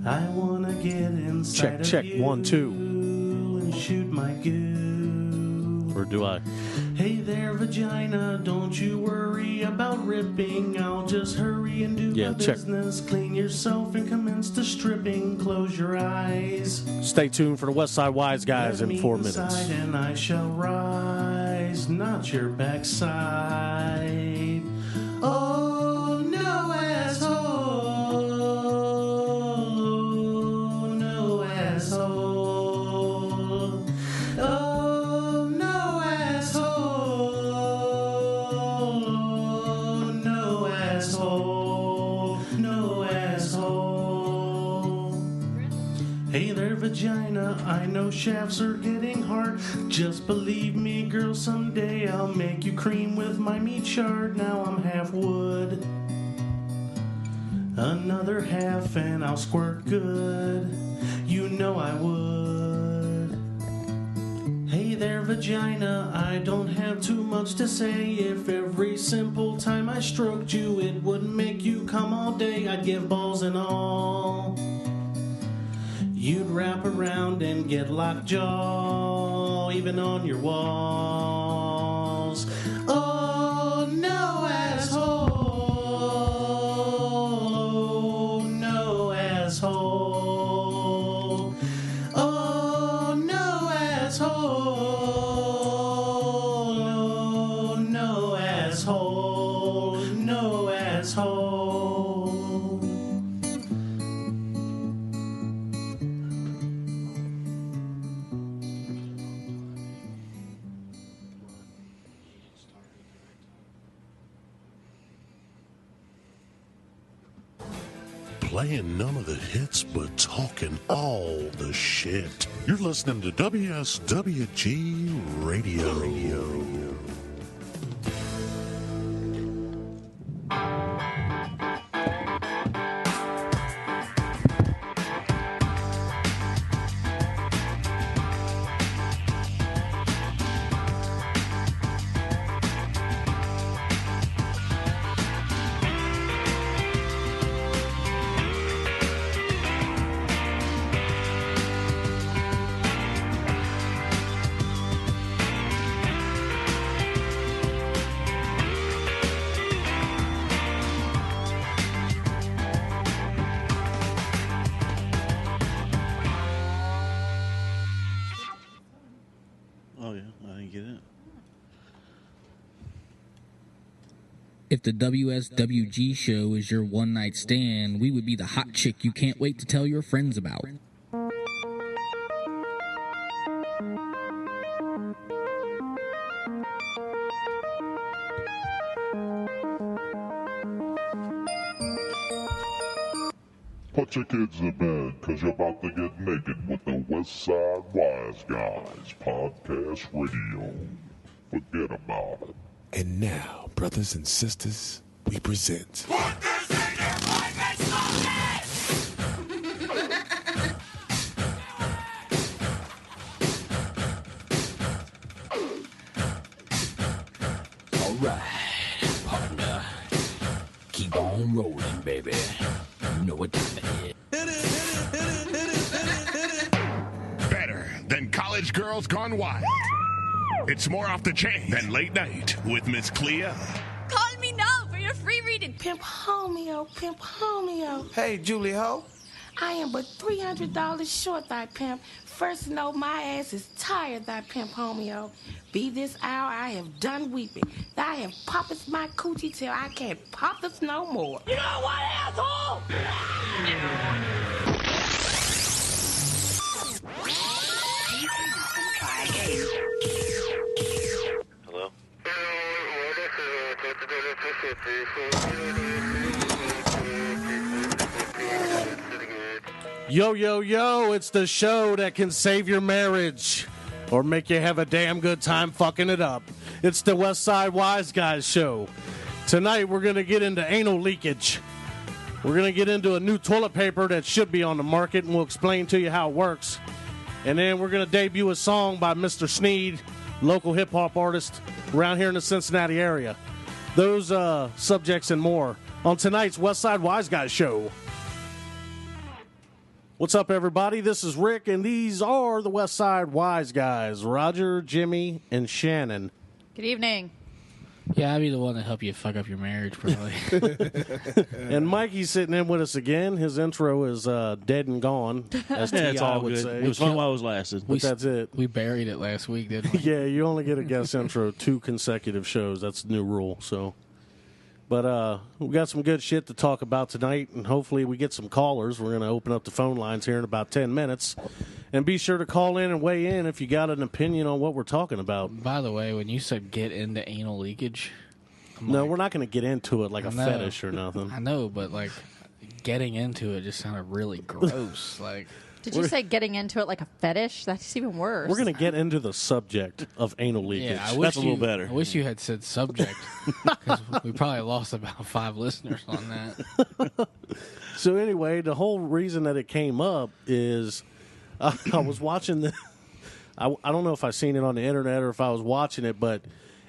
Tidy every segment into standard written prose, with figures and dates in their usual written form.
I wanna get inside check, of you 1, 2. and shoot my goo. Or do I? Hey there, vagina, don't you worry about ripping. I'll just hurry and do my business. Clean yourself and commence to stripping. Close your eyes. Stay tuned for the West Side Wise Guys in 4 minutes. And I shall rise, not your backside. Oh, no, asshole. No, asshole. Oh, no, asshole. No, asshole. No, asshole. Hey there, vagina, I know shafts are getting hard. Just believe me, girl, someday I'll make you cream with my meat shard. Now I'm half wood, another half and I'll squirt good. You know I would. Hey there, vagina, I don't have too much to say. If every simple time I stroked you, it wouldn't make you come all day, I'd give balls and all. You'd wrap around and get lockjaw, even on your walls. Oh, no, asshole. No, asshole. Oh, no, asshole. No, asshole. No, asshole. Playing none of the hits, but talking all the shit. You're listening to WSWG Radio. If the WSWG show is your one-night stand, we would be the hot chick you can't wait to tell your friends about. Put your kids to bed, cause you're about to get naked with the West Side Wise Guys Podcast Radio. Forget about it. And now, brothers and sisters, we present... Alright, partner. Keep on rolling, baby. You know what time it is. Better than College Girls Gone Wild. It's more off the chain than Late Night with Miss Clea. Call me now for your free reading. Pimp Homeo, Pimp Homeo. Hey, Julie Ho. I am but $300 short, thy pimp. First know my ass is tired, thy pimp Homeo. Be this hour I have done weeping. Thou have poppeth my coochie till I can't pop this no more. You know what, asshole? Hello? Yo, yo, yo, it's the show that can save your marriage or make you have a damn good time fucking it up. It's the West Side Wise Guys show. Tonight we're going to get into anal leakage. We're going to get into a new toilet paper that should be on the market, and we'll explain to you how it works. And then we're going to debut a song by Mr. Sneed, local hip-hop artist around here in the Cincinnati area. Those subjects and more on tonight's West Side Wise Guys show. What's up, everybody? This is Rick, and these are the West Side Wise Guys, Roger, Jimmy, and Shannon. Good evening. Yeah, I'd be the one to help you fuck up your marriage, probably. And Mikey's sitting in with us again. His intro is dead and gone, as Yeah, it's T.I. all would good. say. It was fun while it was lasting. But that's it. We buried it last week, didn't we? Yeah, you only get a guest intro 2 consecutive shows. That's the new rule. So, but we got some good shit to talk about tonight, and hopefully we get some callers. We're going to open up the phone lines here in about 10 minutes. And be sure to call in and weigh in if you got an opinion on what we're talking about. By the way, when you said get into anal leakage... No, we're not going to get into it like a fetish or nothing. I know, but like getting into it just sounded really gross. Like, Did you say getting into it like a fetish? That's even worse. We're going to get into the subject of anal leakage. yeah, That's a little better. I wish you had said subject because we probably lost about 5 listeners on that. So anyway, the whole reason that it came up is I was watching the. I don't know if I seen it on the internet or if I was watching it, but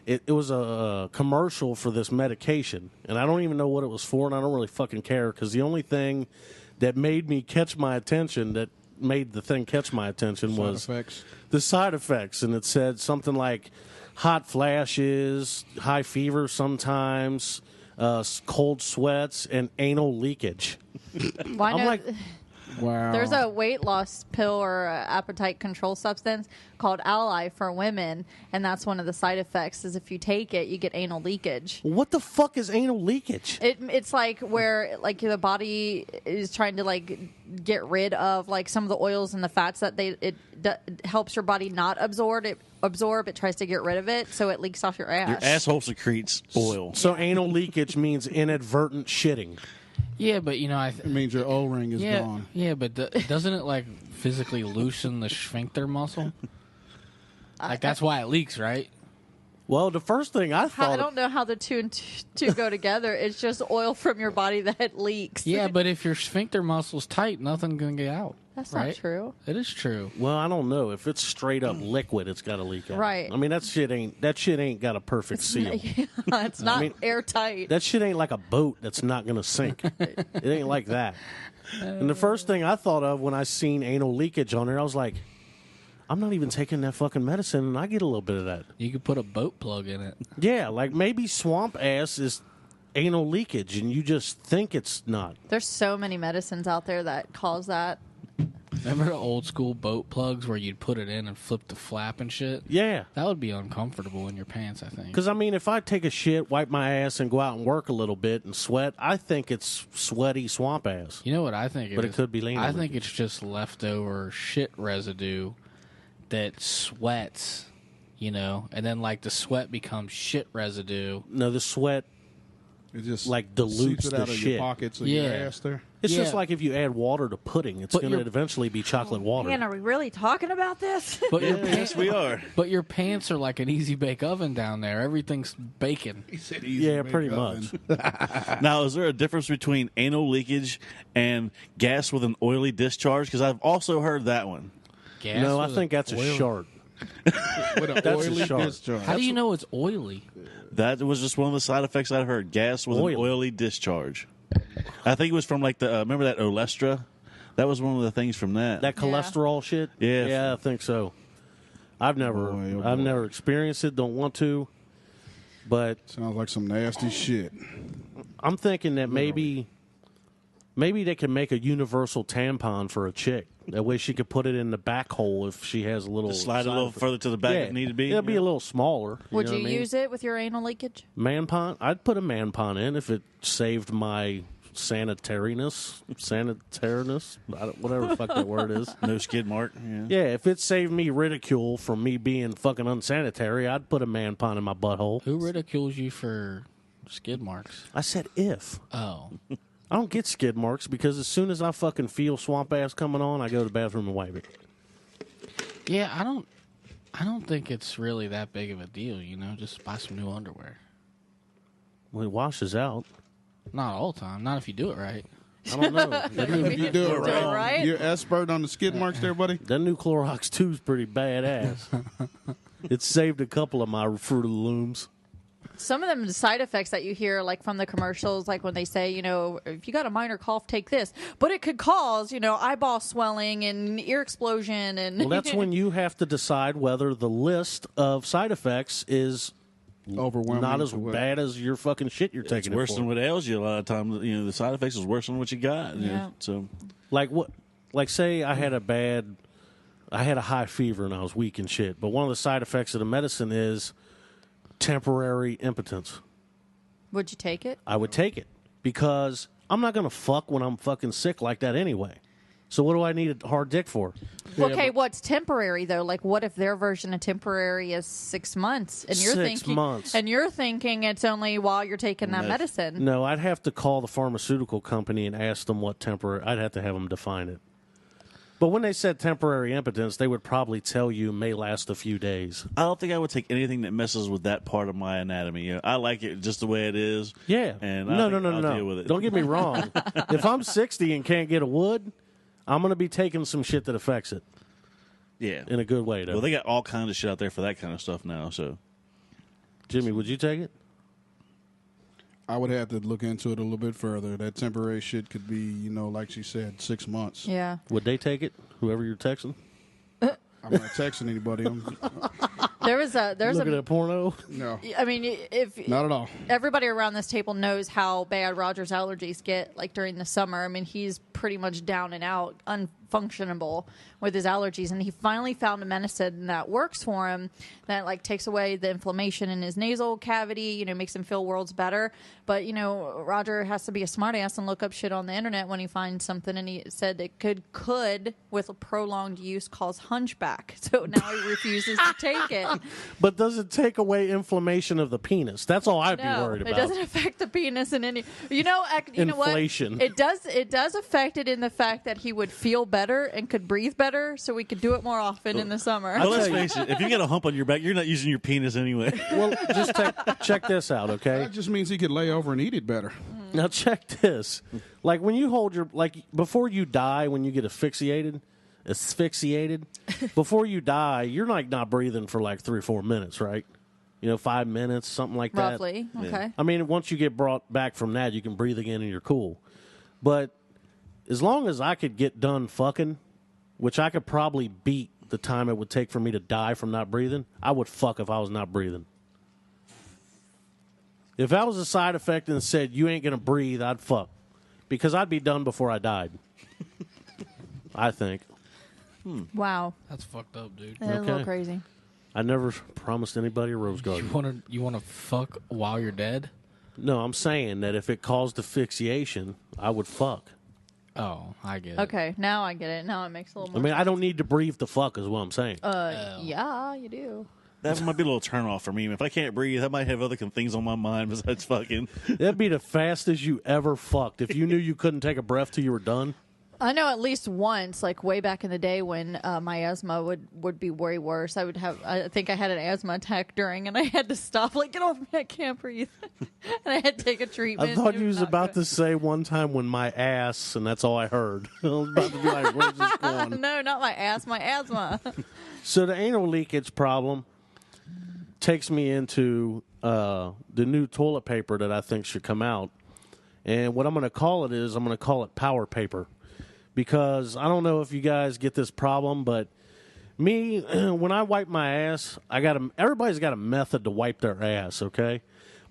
it was a commercial for this medication, and I don't even know what it was for, and I don't really fucking care because the only thing that made me catch my attention, that made the thing catch my attention, was the side effects, and it said something like hot flashes, high fever sometimes, cold sweats, and anal leakage. Why I'm not? like, Wow. There's a weight loss pill or appetite control substance called Ally for women, and that's one of the side effects is if you take it, you get anal leakage. what the fuck is anal leakage? It's like where like the body is trying to like get rid of like some of the oils and the fats that it helps your body not absorb. It tries to get rid of it, so it leaks off your ass. Your asshole secretes oil. So anal leakage means inadvertent shitting. Yeah, but you know, It means your O-ring is gone. Yeah, but doesn't it like physically loosen the sphincter muscle? Like that's why it leaks, right? Well, the first thing I I thought, don't know how the two and two go together. It's just oil from your body that leaks. Yeah, but if your sphincter muscle's tight, nothing can get out. That's right? not true. It is true. well, I don't know if it's straight up liquid, it's got to leak out. Right. I mean, that shit ain't got a perfect seal. It's not airtight. That shit ain't like a boat that's not going to sink. It ain't like that. And the first thing I thought of when I seen anal leakage on there, I was like, I'm not even taking that fucking medicine, and I get a little bit of that. You could put a boat plug in it. Yeah, like maybe swamp ass is anal leakage, and you just think it's not. There's so many medicines out there that cause that. Remember the old school boat plugs where you'd put it in and flip the flap and shit? Yeah. That would be uncomfortable in your pants, I think. Because, I mean, if I take a shit, wipe my ass, and go out and work a little bit and sweat, I think it's sweaty swamp ass. You know what I think But it it is? could be lean I over. think it's just leftover shit residue that sweats, you know, and then like the sweat becomes shit residue. No, the sweat It just like dilutes seeps it the out of shit. your pockets of your Yeah. ass there. It's just Yeah. like if you add water to pudding, it's But going to you're- eventually be chocolate water. Man, are we really talking about this? But your Yes, we are. But your pants are like an easy bake oven down there. Everything's baking. Yeah, pretty much. Now, is there a difference between anal leakage and gas with an oily discharge? Because I've also heard that one. Gas No, I with think that's a oil. shart. With an That's a oily shark. discharge. How do you know it's oily? That was just one of the side effects I've heard. Gas with Oily. an oily discharge. I think it was from like the remember that Olestra? That was one of the things from that. That cholesterol shit? Yeah. Yeah, I think so. I've never Boy, oh I've boy. never experienced it, don't want to. But Sounds like some nasty shit. I'm thinking that maybe they can make a universal tampon for a chick. That way she could put it in the back hole if she has a little Just slide it a side little effect. further to the back Yeah, if it need to be. It'll be a little smaller. Would know you what I mean? use it with your anal leakage? Man pon? I'd put a man pon in if it saved my sanitariness, whatever the fuck that word is. No skid mark. Yeah. Yeah, if it saved me ridicule from me being fucking unsanitary, I'd put a man pon in my butthole. Who ridicules you for skid marks? I said if. Oh. I don't get skid marks because as soon as I fucking feel swamp ass coming on, I go to the bathroom and wipe it. Yeah, I don't think it's really that big of a deal, you know, just buy some new underwear. Well, it washes out. Not all the time, not if you do it right. I don't know. If you do it right, right? you're expert on the skid marks there, buddy. That new Clorox 2 is pretty badass. It saved a couple of my Fruit of the Looms. Some of them side effects that you hear, like from the commercials, like when they say, if you got a minor cough, take this, but it could cause, eyeball swelling and ear explosion, and well, that's when you have to decide whether the list of side effects is overwhelming, not as bad as your fucking shit you're taking. It's worse it for. than what ails you a lot of times. The side effects is worse than what you got. Yeah. So, like what? Like say I had a high fever and I was weak and shit. But one of the side effects of the medicine is temporary impotence. Would you take it? I would take it because I'm not going to fuck when I'm fucking sick like that anyway. So what do I need a hard dick for? Okay, what's temporary though? Like, what if their version of temporary is 6 months, and you're 6 months, and you're thinking it's only while you're taking that medicine? No, I'd have to call the pharmaceutical company and ask them what temporary. I'd have to have them define it. But when they said temporary impotence, they would probably tell you may last a few days. I don't think I would take anything that messes with that part of my anatomy. I like it just the way it is. Yeah. And I'll deal with it. Don't get me wrong. If I'm 60 and can't get a wood, I'm going to be taking some shit that affects it. Yeah. In a good way, though. Well, they got all kinds of shit out there for that kind of stuff now. So, Jimmy, would you take it? I would have to look into it a little bit further. That temporary shit could be, like she said, 6 months. Yeah. Would they take it? Whoever you're texting? I'm not texting anybody. There's looking at porno. No. I mean, if not at all. Everybody around this table knows how bad Roger's allergies get, like during the summer. I mean, he's pretty much down and out, unfunctionable with his allergies, and he finally found a medicine that works for him that like takes away the inflammation in his nasal cavity, makes him feel worlds better. But Roger has to be a smartass and look up shit on the internet when he finds something, and he said it could with a prolonged use cause hunchback. So now he refuses to take it. But does it take away inflammation of the penis? That's all I'd be worried about. It doesn't affect the penis in any. You know Inflation. what? It does affect it in the fact that he would feel better and could breathe better, so we could do it more often in the summer. Well, let's face it. If you get a hump on your back, you're not using your penis anyway. Well, just check this out, okay? That just means he could lay over and eat it better. Now check this. Like when you hold before you die, when you get asphyxiated, before you die, you're like not breathing for like 3 or 4 minutes, right? 5 minutes, something like that. Roughly, okay. Yeah. I mean, once you get brought back from that, you can breathe again and you're cool. But as long as I could get done fucking, which I could probably beat the time it would take for me to die from not breathing, I would fuck if I was not breathing. If that was a side effect and said, you ain't going to breathe, I'd fuck. Because I'd be done before I died. I think. Wow. That's fucked up, dude. That's a little crazy. I never promised anybody a rose garden. You want to fuck while you're dead? No, I'm saying that if it caused asphyxiation, I would fuck. Oh, I get it. Okay, now I get it. Now it makes a little more I mean, I don't need to breathe to fuck is what I'm saying. Yeah, you do. That might be a little turn off for me. If I can't breathe, I might have other things on my mind besides fucking. That'd be the fastest you ever fucked. If you knew you couldn't take a breath till you were done. I know at least once, like way back in the day when my asthma would be way worse. I think I had an asthma attack during, and I had to stop. Like, get off me! I can't breathe. And I had to take a treatment. I thought you was about to say one time when my ass, and that's all I heard. I was about to be like, where's this going? No, not my ass. My asthma. So the anal leakage problem takes me into the new toilet paper that I think should come out. And what I'm going to call it is I'm going to call it power paper. Because I don't know if you guys get this problem, but me, when I wipe my ass, everybody's got a method to wipe their ass, okay?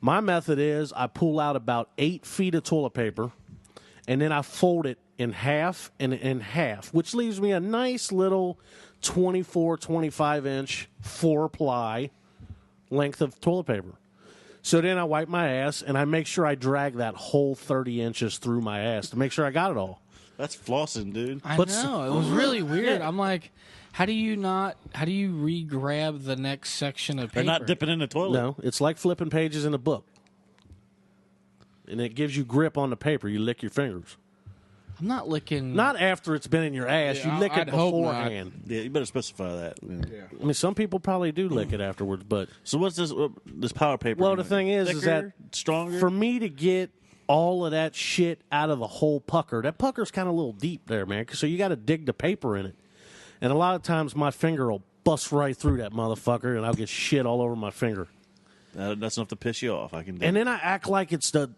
My method is I pull out about 8 feet of toilet paper, and then I fold it in half and in half, which leaves me a nice little 24, 25-inch 4-ply length of toilet paper. So then I wipe my ass, and I make sure I drag that whole 30 inches through my ass to make sure I got it all. That's flossing, dude. I know. It was really weird. I'm like, how do you re-grab the next section of paper? They're not dipping in the toilet. No, it's like flipping pages in a book. And it gives you grip on the paper. You lick your fingers. I'm not licking. Not after it's been in your ass. Yeah, you lick it I'd hope not. beforehand. Yeah, you better specify that. Yeah. I mean, some people probably do lick it afterwards, but... So what's this power paper? Well, the thing is that stronger? For me to get all of that shit out of the whole pucker, that pucker's kind of a little deep there, man, so you got to dig the paper in it. And a lot of times my finger will bust right through that motherfucker, and I'll get shit all over my finger. That's enough to piss you off. I can. And then I act like it's the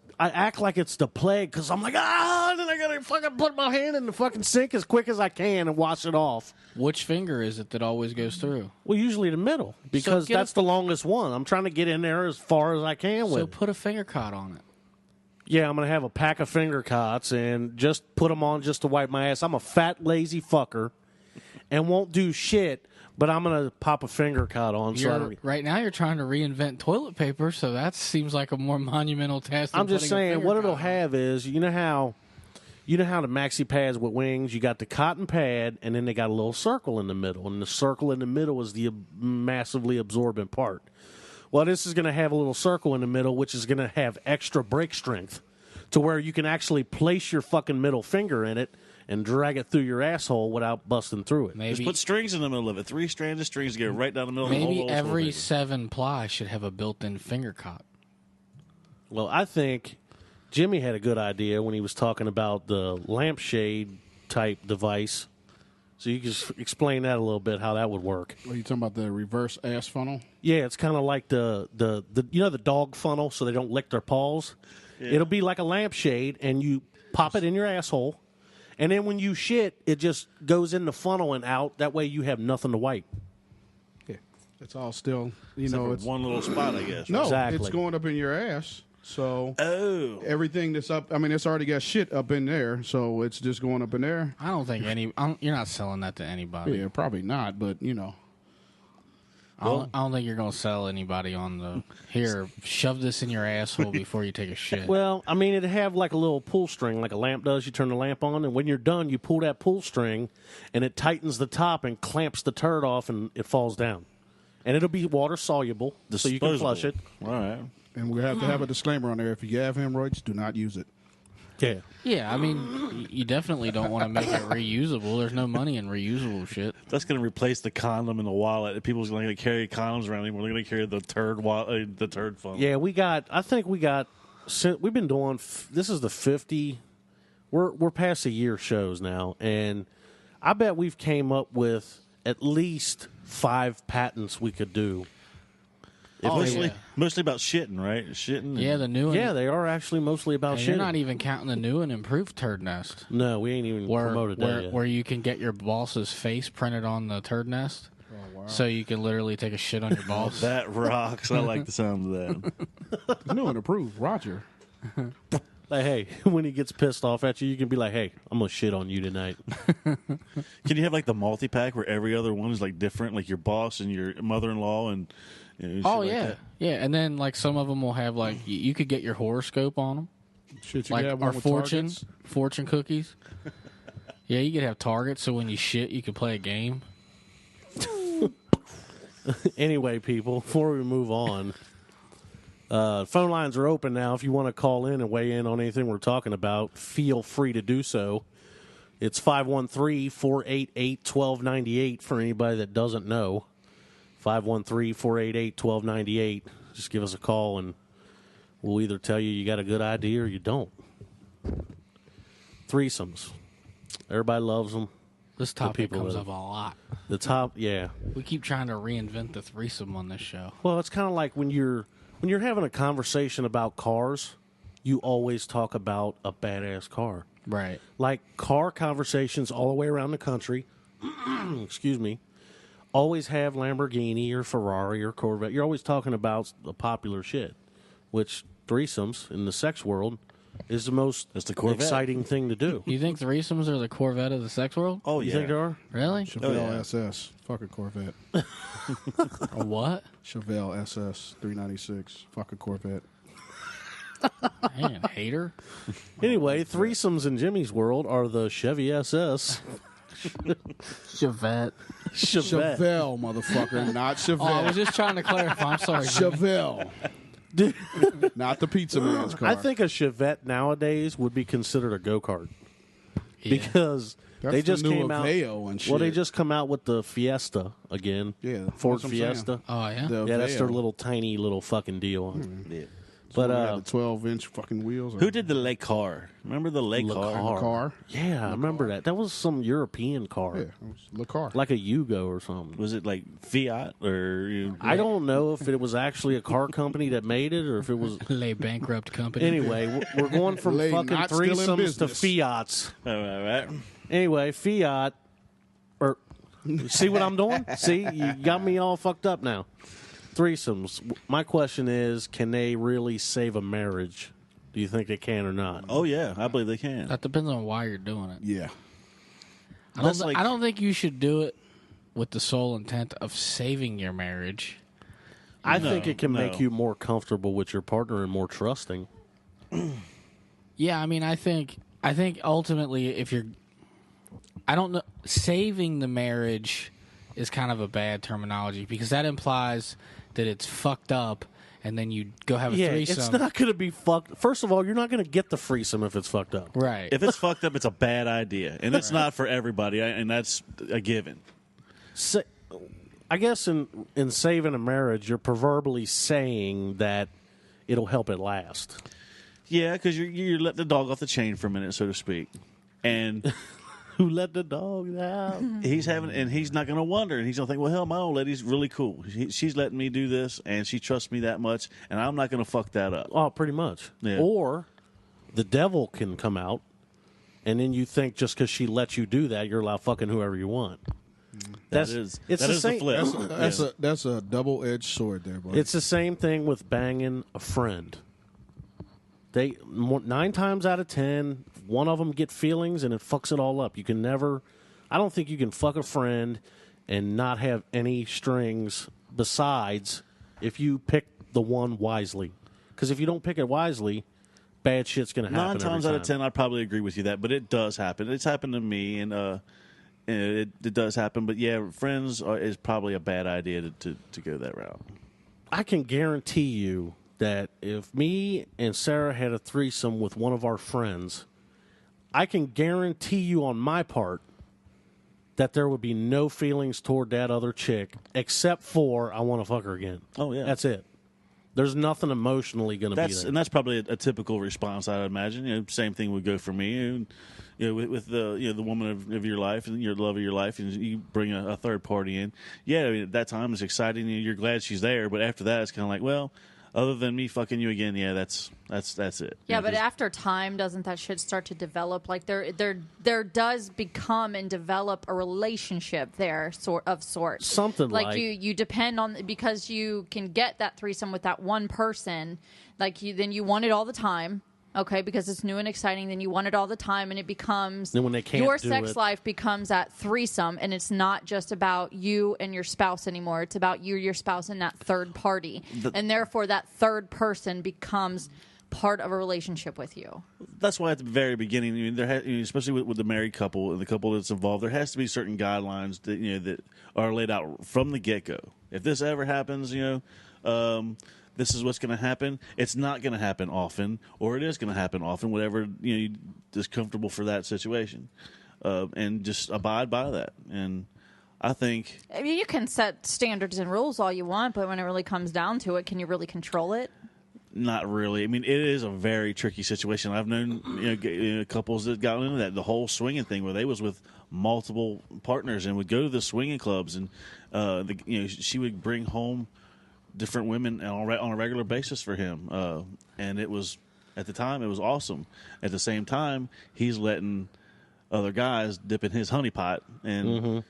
plague because I'm like, and then I gotta fucking put my hand in the fucking sink as quick as I can and wash it off. Which finger is it that always goes through? Well, usually the middle because that's the longest one. I'm trying to get in there as far as I can with. So put a finger cot on it. Yeah, I'm gonna have a pack of finger cots and just put them on just to wipe my ass. I'm a fat, lazy fucker and won't do shit. But I'm going to pop a finger cot on. Right now you're trying to reinvent toilet paper, so that seems like a more monumental task than I'm just saying, what it'll have is, you know how the maxi pads with wings, you got the cotton pad, and then they got a little circle in the middle. And the circle in the middle is the massively absorbent part. Well, this is going to have a little circle in the middle, which is going to have extra break strength to where you can actually place your fucking middle finger in it and drag it through your asshole without busting through it. Just put strings in the middle of it. 3 strands of strings to get right down the middle. Maybe of the every paper. 7-ply should have a built-in finger cot. Well, I think Jimmy had a good idea when he was talking about the lampshade type device. So you can explain that a little bit, how that would work. Are you talking about the reverse ass funnel? Yeah, it's kind of like the the dog funnel, so they don't lick their paws. Yeah. It'll be like a lampshade, and you pop it in your asshole. And then when you shit, it just goes in the funnel and out. That way you have nothing to wipe. Yeah. It's all still, it's one little spot, I guess. No, exactly. It's going up in your ass. So everything that's up, it's already got shit up in there. So it's just going up in there. I don't think you're not selling that to anybody. Yeah, probably not, but I don't think you're going to sell anybody on the, here, shove this in your asshole before you take a shit. Well, it'd have like a little pull string, like a lamp does. You turn the lamp on, and when you're done, you pull that pull string, and it tightens the top and clamps the turd off, and it falls down. And it'll be water soluble, so you can flush it. All right. And we have to have a disclaimer on there. If you have hemorrhoids, do not use it. Yeah. Yeah, you definitely don't want to make it reusable. There's no money in reusable shit. That's going to replace the condom in the wallet. People's going to carry condoms around anymore. They're going to carry the turd funnel. Yeah, we've been doing, this is the 50, we're past a year shows now, and I bet we've came up with at least 5 patents we could do. Mostly about shitting, right? Shitting. Yeah, the new one. Yeah, they are actually mostly about shitting. You're not even counting the new and improved turd nest. No, we ain't even promoted that yet. Where you can get your boss's face printed on the turd nest. Oh, wow. So you can literally take a shit on your boss. That rocks. I like the sound of that. New and approved, Roger. Like, hey, when he gets pissed off at you, you can be like, hey, I'm going to shit on you tonight. Can you have like the multi-pack where every other one is like different, like your boss and your mother-in-law and oh, yeah. Like yeah, and then like some of them will have like, you could get your horoscope on them. Shit, you like have our fortune cookies. Yeah, you could have targets, so when you shit, you could play a game. Anyway, people, before we move on, phone lines are open now. If you want to call in and weigh in on anything we're talking about, feel free to do so. It's 513-488-1298 for anybody that doesn't know. 513-488-1298. Just give us a call, and we'll either tell you got a good idea or you don't. Threesomes. Everybody loves them. This topic comes up a lot. The top, yeah. We keep trying to reinvent the threesome on this show. Well, it's kind of like when you're having a conversation about cars, you always talk about a badass car. Right. Like car conversations all the way around the country, excuse me, always have Lamborghini or Ferrari or Corvette. You're always talking about the popular shit, which threesomes in the sex world is the most exciting thing to do. You think threesomes are the Corvette of the sex world? Oh, yeah. You think they are? Really? Chevelle SS. Fuck a Corvette. A what? Chevelle SS 396. Fuck a Corvette. Man, hater. Anyway, threesomes in Jimmy's world are the Chevy SS. Chevette. Chevelle, motherfucker, not Chevette. Oh, I was just trying to clarify. I'm sorry. Chevelle. Not the pizza man's car. I think a Chevette nowadays would be considered a go-kart. Yeah. Because they just came out. And shit. Well, they just come out with the Fiesta again. Yeah, Ford Fiesta. Oh, yeah? Yeah, that's their little tiny little fucking deal. Yeah. But the 12-inch fucking wheels. Who did the Le Car? Remember the Le Car? Car? Yeah, I remember that. That was some European car. Yeah, it was Le Car. Like a Yugo or something. Was it like Fiat or? I don't know if it was actually a car company that made it or if it was a bankrupt company. Anyway, we're going from Lay fucking not still in threesomes to business. Fiats. All right. Anyway, Fiat. Or see what I'm doing? See, you got me all fucked up now. Threesomes. My question is, can they really save a marriage? Do you think they can or not? Oh yeah, I believe they can. That depends on why you're doing it. Yeah. I don't think you should do it with the sole intent of saving your marriage. I think it can make you more comfortable with your partner and more trusting. Yeah, I mean, I think ultimately, if you're, I don't know, saving the marriage is kind of a bad terminology because that implies that it's fucked up, and then you go have a threesome. It's not going to be fucked. First of all, you're not going to get the threesome if it's fucked up. Right. If it's fucked up, it's a bad idea, and it's not for everybody, and that's a given. I guess in saving a marriage, you're proverbially saying that it'll help it last. Yeah, because you let the dog off the chain for a minute, so to speak, and who let the dog out? He's not going to wonder, and he's going to think, well, hell, my old lady's really cool. She's letting me do this, and she trusts me that much, and I'm not going to fuck that up. Oh, pretty much. Yeah. Or the devil can come out, and then you think just because she lets you do that, you're allowed fucking whoever you want. That is the flip. That's a double-edged sword there, buddy. It's the same thing with banging a friend. 9 times out of 10, one of them get feelings and it fucks it all up. You can never. I don't think you can fuck a friend and not have any strings besides if you pick the one wisely. Because if you don't pick it wisely, bad shit's going to happen. 9 times out of 10, I'd probably agree with you that, but it does happen. It's happened to me, and it does happen. But yeah, friends is probably a bad idea to go that route. I can guarantee you that if me and Sarah had a threesome with one of our friends, I can guarantee you on my part that there would be no feelings toward that other chick except for I want to fuck her again. Oh, yeah. That's it. There's nothing emotionally going to be there. And that's probably a typical response, I would imagine. Same thing would go for me. And, with the woman of your life and your love of your life, and you bring a third party in. Yeah, at that time it's exciting. You're glad she's there, but after that it's kind of like, well, other than me fucking you again, yeah, that's it. Yeah, but after time, doesn't that shit start to develop? Like there does become and develop a relationship there, of sorts. Something like you depend on, because you can get that threesome with that one person. Then you want it all the time. Okay, because it's new and exciting, then you want it all the time, and it becomes then when they can't your do sex it, life becomes that threesome, and it's not just about you and your spouse anymore. It's about you, your spouse, and that third party, and therefore that third person becomes part of a relationship with you. That's why at the very beginning, especially with the married couple and the couple that's involved, there has to be certain guidelines that are laid out from the get go. If this ever happens, this is what's going to happen. It's not going to happen often, or it is going to happen often, whatever is comfortable for that situation, and just abide by that. And I think, I mean, you can set standards and rules all you want, but when it really comes down to it, can you really control it? not really. I mean, it is a very tricky situation. I've known couples that got into that, the whole swinging thing, where they was with multiple partners and would go to the swinging clubs, and she would bring home different women on a regular basis for him, and it was, at the time, it was awesome. At the same time, he's letting other guys dip in his honey pot, and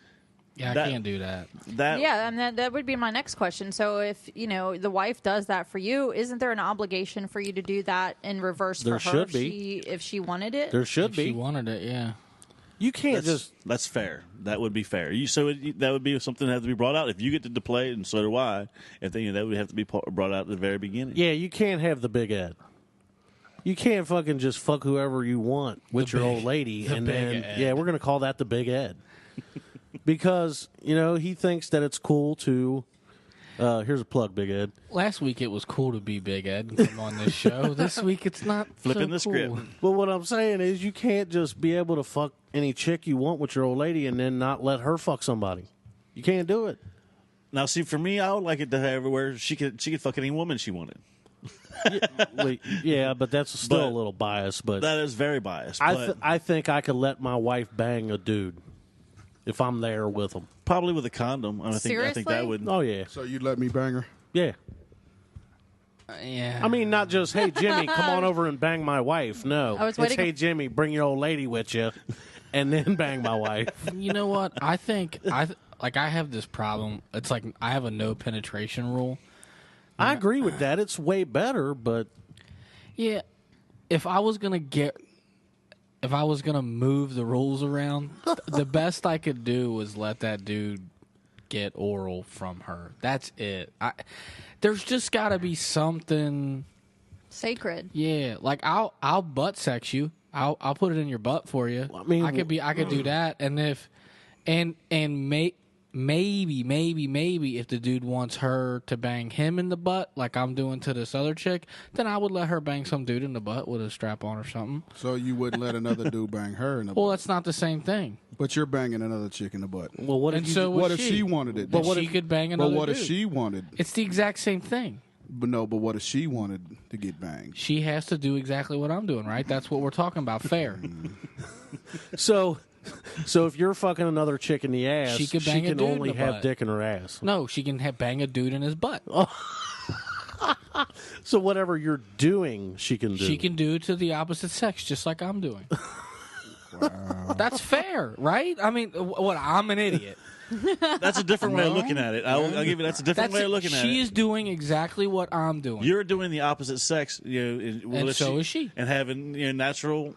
I can't do that. And that would be my next question. So if the wife does that for you, isn't there an obligation for you to do that in reverse There for her should be. if she wanted it? There should be. She wanted it, yeah. You can't That's fair. That would be fair. That would be something that has to be brought out. If you get to play it, and so do I, that would have to be brought out at the very beginning. Yeah, you can't have the big Ed. You can't fucking just fuck whoever you want with your old lady, and then we're gonna call that the big Ed, because he thinks that it's cool to. Here's a plug, Big Ed. Last week it was cool to be Big Ed and come on this show. This week it's not flipping the cool. script. Well, what I'm saying is you can't just be able to fuck any chick you want with your old lady and then not let her fuck somebody. You can't do it. Now, see, for me, I would like it to have everywhere she could fuck any woman she wanted. Yeah, but that's still But a little biased. But that is very biased. I think I could let my wife bang a dude if I'm there with him. Probably with a condom. I think that would. Oh yeah. So you'd let me bang her? Yeah. Yeah. I mean, not just, hey, Jimmy, come on over and bang my wife. No. I was It's, waiting- hey, Jimmy, bring your old lady with you, and then bang my wife. You know what? I think I have this problem. It's like I have a no penetration rule. I agree with that. It's way better, but Yeah, if I was gonna move the rules around, the best I could do was let that dude get oral from her. That's it. There's just got to be something Sacred. Yeah, like I'll butt sex you. I'll put it in your butt for you. I mean, I could do that. And if maybe if the dude wants her to bang him in the butt, like I'm doing to this other chick, then I would let her bang some dude in the butt with a strap on or something. So you wouldn't let another dude bang her in the Well, butt? that's not the same thing. But you're banging another chick in the butt. Well, what And if so what would if she wanted it? But What she if- could bang But another what if dude. she wanted? It's the exact same thing. But no. But what if she wanted to get banged? She has to do exactly what I'm doing, right? That's what we're talking about. Fair. So if you're fucking another chick in the ass, She could bang a can dude in only the have butt. dick in her ass. No, she can bang a dude in his butt. So whatever you're doing, she can do. She can do to the opposite sex, just like I'm doing. Wow. That's fair, right? I mean, what? I'm an idiot. That's a different way of looking at it. I'll give you that's a different way of looking at it. She is doing exactly what I'm doing. You're doing the opposite sex, And so is she. and having natural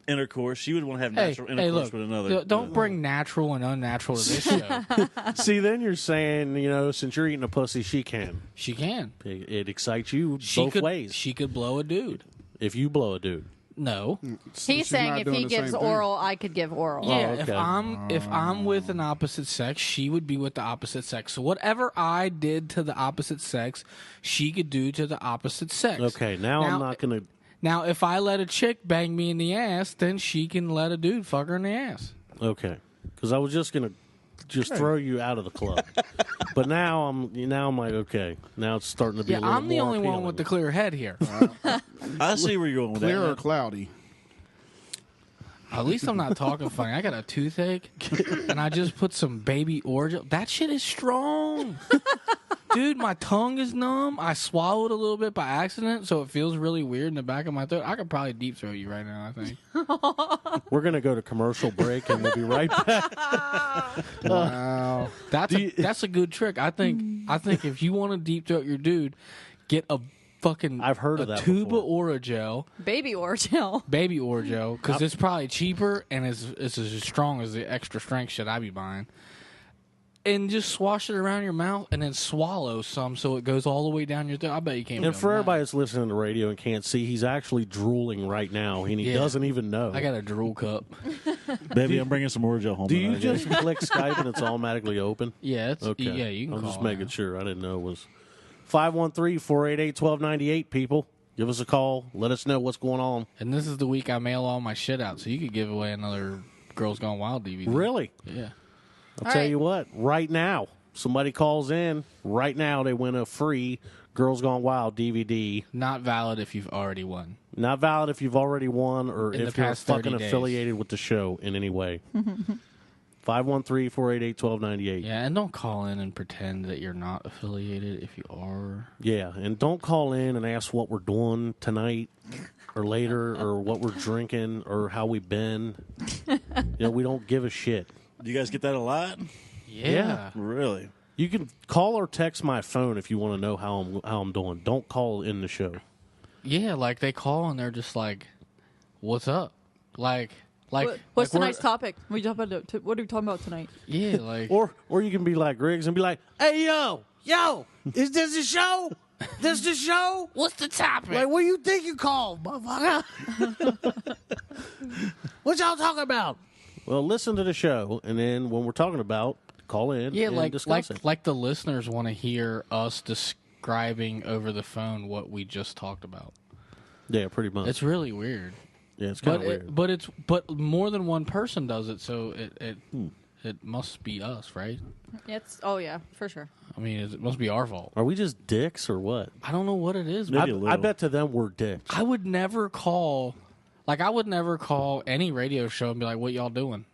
intercourse. She would want to have natural intercourse with another. Don't bring natural and unnatural to this show. See, then you're saying, since you're eating a pussy, she can. She can. It excites you She both could, ways. She could blow a dude. If you blow a dude. No. He's saying if he gives oral, I could give oral. Yeah, if I'm with an opposite sex, she would be with the opposite sex. So whatever I did to the opposite sex, she could do to the opposite sex. Okay, now I'm not going to. Now, if I let a chick bang me in the ass, then she can let a dude fuck her in the ass. Okay, because I was just going to throw you out of the club. But now I'm like, okay, now it's starting to be a little I'm the more only one appealing. with the clear head here. I see where you're going with Clear that. or cloudy? At least I'm not talking funny. I got a toothache, and I just put some baby orange. That shit is strong. Dude, my tongue is numb. I swallowed a little bit by accident, so it feels really weird in the back of my throat. I could probably deep throat you right now, I think. We're going to go to commercial break, and we'll be right back. Wow. That's a good trick. I think if you want to deep throat your dude, get a fucking I've heard of that tuba before. Oragel. Baby Oragel. Baby Oragel, because it's probably cheaper and it's as strong as the extra strength shit I be buying. And just swash it around your mouth and then swallow some so it goes all the way down your throat. I bet you can't. And for everybody that's listening to the radio and can't see, he's actually drooling right now, and he doesn't even know. I got a drool cup. Baby, I'm bringing some Oragel home. Do you tonight, just okay? click Skype and it's automatically open? Yeah, Okay. yeah, you can I'm call just it making now. sure. I didn't know it was 513-488-1298, people. Give us a call. Let us know what's going on. And this is the week I mail all my shit out, so you could give away another Girls Gone Wild DVD. Really? Yeah. I'll tell you what, right now, somebody calls in, right now they win a free Girls Gone Wild DVD. Not valid if you've already won. Not valid if you've already won or In if the you're past 30 fucking days. affiliated with the show in any way. 513-488-1298. Yeah, and don't call in and pretend that you're not affiliated if you are. Yeah, and don't call in and ask what we're doing tonight or later or what we're drinking or how we've been. We don't give a shit. Do you guys get that a lot? Yeah. Really? You can call or text my phone if you want to know how I'm doing. Don't call in the show. Yeah, like they call and they're just like, "What's up?" Like What's like tonight's topic? What are we talking about tonight? Yeah, like Or you can be like Griggs and be like, "Hey yo, is this the show? This the show? what's the topic? Like, what do you think you called, motherfucker? What y'all talking about?" Well, listen to the show, and then when we're talking about, call in. Yeah, and like discuss it. like the listeners want to hear us describing over the phone what we just talked about. Yeah, pretty much. It's really weird. Yeah, it's kind of weird. But more than one person does it, so it must be us, right? Oh yeah, for sure. I mean, it must be our fault. Are we just dicks or what? I don't know what it is. I bet to them we're dicks. I would never call any radio show and be like, "What y'all doing?"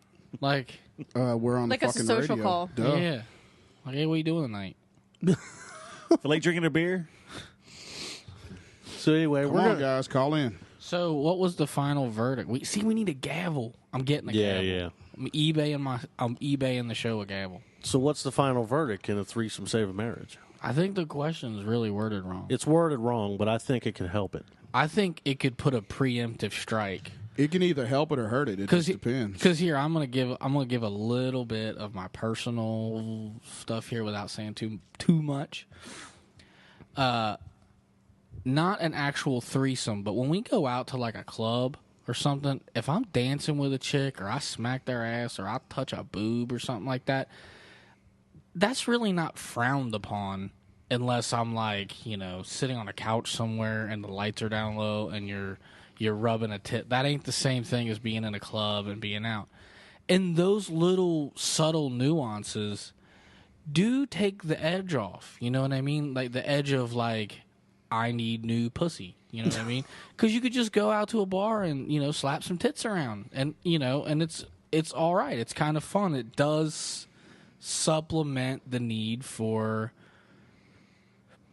Like, we're on like the a fucking social radio. call. Duh. yeah, like, hey, what are you doing tonight? Feel like drinking a beer? So anyway, Come we're on, gonna, guys, call in. So, what was the final verdict? We need a gavel. I'm getting a gavel. yeah. I'm eBaying the show a gavel. So what's the final verdict in a threesome save a marriage? I think the question is really worded wrong. It's worded wrong, but I think it can help it. I think it could put a preemptive strike. It can either help it or hurt it. It just depends. Because here, I'm gonna give a little bit of my personal stuff here without saying too much. Not an actual threesome, but when we go out to like a club or something, if I'm dancing with a chick or I smack their ass or I touch a boob or something like that, that's really not frowned upon unless I'm like, sitting on a couch somewhere and the lights are down low and you're rubbing a tit. That ain't the same thing as being in a club and being out. And those little subtle nuances do take the edge off. You know what I mean? Like the edge of like, I need new pussy. You know what I mean? Because you could just go out to a bar and slap some tits around, and and it's all right. It's kind of fun. It does supplement the need for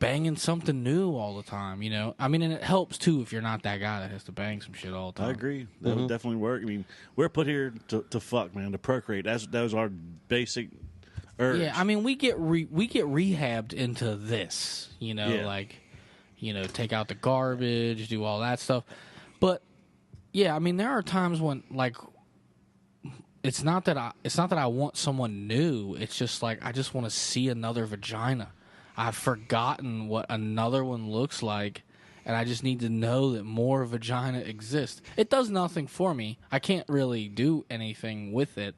banging something new all the time. I mean, and it helps too if you're not that guy that has to bang some shit all the time. I agree. That would definitely work. I mean, we're put here to fuck, man, to procreate. That was our basic urge. Yeah, I mean, we get rehabbed into this. Take out the garbage, do all that stuff. But yeah, I mean, there are times when like it's not that I want someone new. It's just like I just want to see another vagina. I've forgotten what another one looks like, and I just need to know that more vagina exists. It does nothing for me. I can't really do anything with it,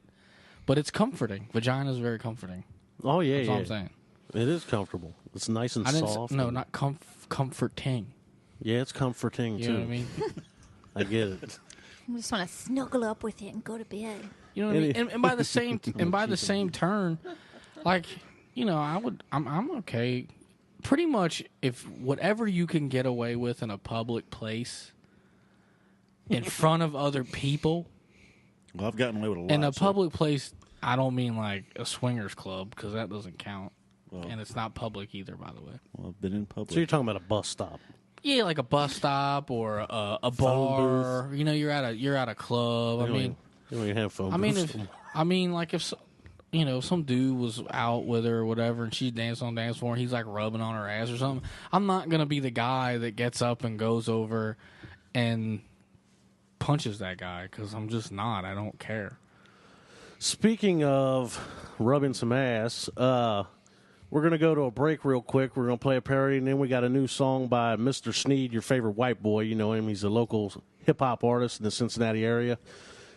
but it's comforting. Vagina is very comforting. Oh yeah, That's all I'm saying. It is comfortable. It's nice and soft. No, not comforting. Yeah, it's comforting too. You know what I mean? I get it. I just want to snuggle up with it and go to bed. You know what I mean? And by the same turn, like I'm okay. Pretty much, if whatever you can get away with in a public place, in front of other people. Well, I've gotten away with a lot. In a public place, I don't mean like a swingers club because that doesn't count. Well, and it's not public either, by the way. Well, I've been in public. So you're talking about a bus stop? Yeah, like a bus stop or a bar. You're at a club. You don't even have phone booths. If some dude was out with her or whatever, and she's dancing on the dance floor, and he's like rubbing on her ass or something, I'm not gonna be the guy that gets up and goes over and punches that guy because I'm just not. I don't care. Speaking of rubbing some ass, we're going to go to a break real quick. We're going to play a parody, and then we got a new song by Mr. Sneed, your favorite white boy. You know him. He's a local hip-hop artist in the Cincinnati area.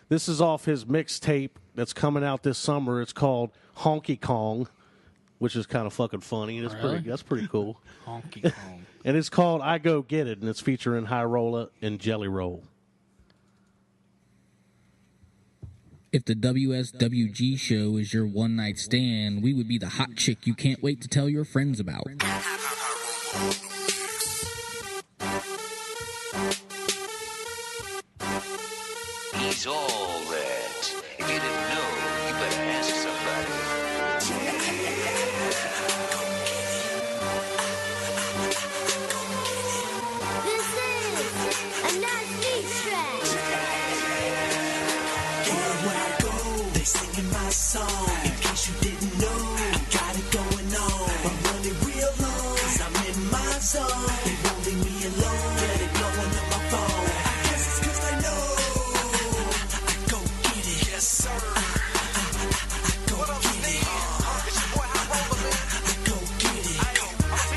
This is off his mixtape that's coming out this summer. It's called Honky Kong, which is kind of fucking funny. That's pretty cool. Honky Kong. And it's called I Go Get It, and it's featuring High Rolla and Jelly Roll. If the WSWG show is your one-night stand, we would be the hot chick you can't wait to tell your friends about. He's all that. If you didn't know, you better ask somebody. This is a nice beat track. Where I go, they singing my song. In case you didn't know, I got it going on. I'm running real long, 'cause I'm in my zone. They won't leave me alone, get it going on my phone. I guess it's 'cause they know I go get it. Yes, sir. I go get it. It's your boy High Roller, man. I go get it. I go get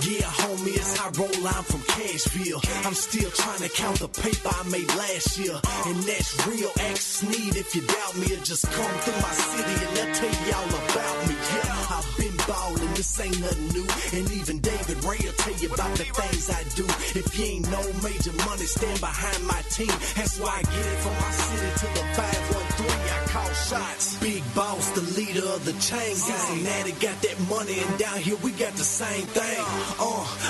it. Yeah, homie, it's High Roller. I'm from Cashville. I'm still trying to count the paper I made last year. And that's real. Ask Sneed if you doubt me, or just come through my city and they'll tell y'all about me. Yeah, I've been ballin', this ain't nothing new. And even David Ray will tell you about the things I do. If you ain't no major money, stand behind my team. That's why I get it from my city to the 513. I call shots. Big boss, the leader of the chain. Cincinnati got that money, and down here we got the same thing.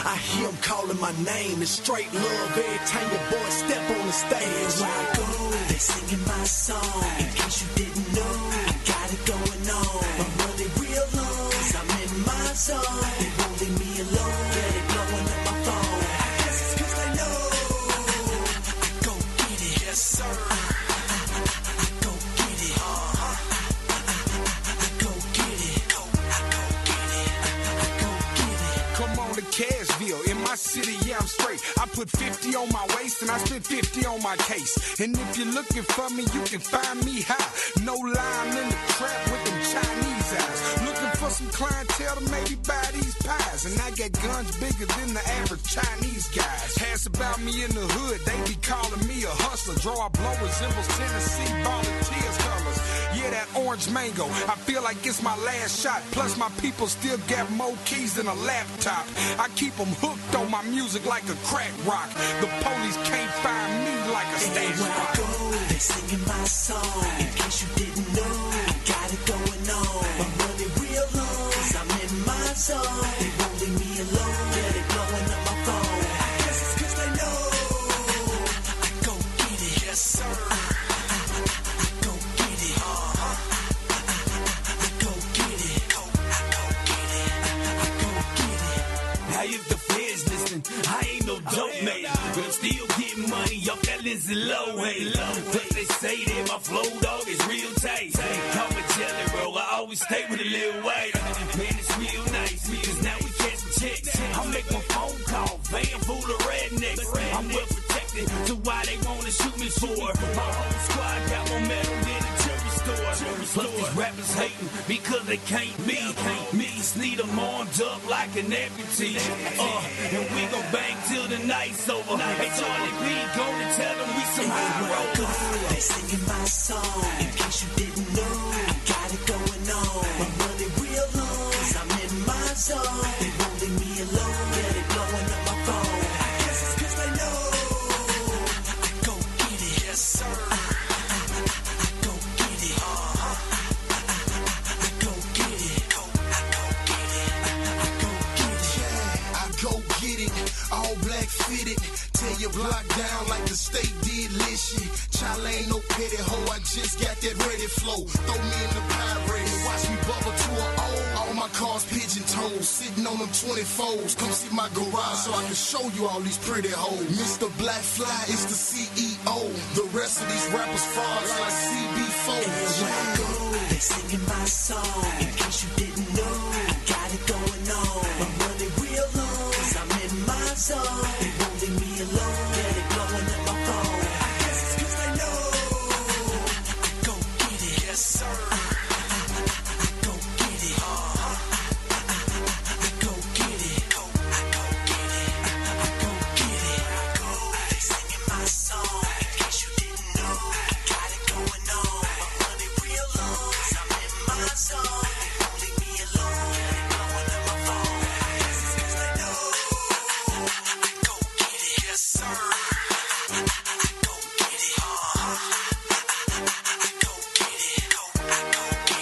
I hear him calling my name. It's straight love every time your boy step on the stage. Where I go, they singing my song. In case you didn't know, I got it going on. I'm running real long, 'cause I'm in my zone. They won't leave me alone. Get it blowing up my phone. I guess it's 'cause they know I go get it. Yes, sir. I go get it. I go get it. I go get it. Come on to Cashville, in my city, yeah, I'm straight. I put 50 on my waist and I spent 50 on my case. And if you're looking for me, you can find me high. No lie, I'm in the trap with them Chinese eyes. Looking for some clientele to maybe buy these pies. And I got guns bigger than the average Chinese guys. Ask about me in the hood, they be calling me a hustler. Draw a blow resembles Tennessee volunteers colors. Yeah, that orange mango, I feel like it's my last shot. Plus my people still got more keys than a laptop. I keep them hooked on my music like a crack rock. The police can't find me like a stage rock. They singing my song. In case you didn't know, I got it going on. I'm running real long, 'cause I'm in my zone. They won't leave me alone. Get it blowing up my phone. I guess it's 'cause they know I go get it. Yes, sir. I go get it. I go get it. I go get it. Now if the feds listening, I ain't no dope man, but I'm still getting money off that Lindsay Lohan. But they say that my flow, dog, is real tight. Call me jelly roll, I always stay with a little weight. Man, it's real nice, 'cause now we catch some checks. I make my phone call, van full of rednecks. I'm well protected, so why they wanna shoot me for? My whole squad got more metal than a jewelry store. Plus these rappers hating because they can't be. Me, Sneed them armed up like an amputee. And we gon' bang till the night's over. Hey, Charlie P, gonna tell them we some high rollers. They singing my song. In case you didn't know, I got it going on. I'm running real long, 'cause I'm in my zone. They won't leave me alone. Get it blowing up my phone. I guess it's 'cause they know I go get it. Yes, sir. I go get it. I go get it. I go get it, all black fitted. Tear your block down like the state did list shit. Child ain't no petty hoe, I just got that ready flow. Throw me in the pirate and watch me bubble to a O. All my cars pigeon toes, sitting on them 24s. Come see my garage so I can show you all these pretty hoes. Mr. Black Fly is the CEO. The rest of these rappers frauds like CB4. Where I go, they singing my song. In case you didn't know, I got it going on. I'm running real long, 'cause I'm in my zone. They won't leave me alone. Get it blowing up my phone. I guess it's 'cause they know I go get it. Yes, sir. I go get it. I go get it. I go get it. They singing my song. In case you didn't know, I got it going on. I'm running real long, 'cause I'm in my zone. They won't leave me alone. Get it blowing up my phone. I guess it's 'cause they know I go get it. Yes, sir. I go get it. I go get it. I go get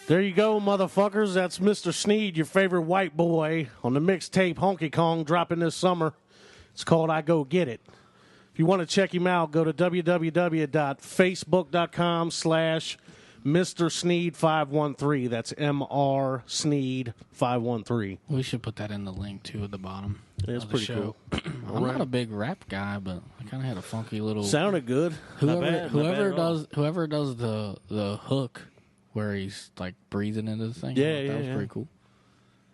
There you go, motherfuckers. That's Mr. Sneed, your favorite white boy, on the mixtape Honky Kong dropping this summer. It's called I Go Get It. If you want to check him out, go to www.facebook.com/Mr. Sneed513. That's MR Sneed 513. We should put that in the link too at the bottom. Yeah, it's of the pretty show. cool. I'm not a big rap guy, but I kind of had a funky little. Sounded good. Whoever does the hook where he's like breathing into the thing. Yeah, that was pretty cool.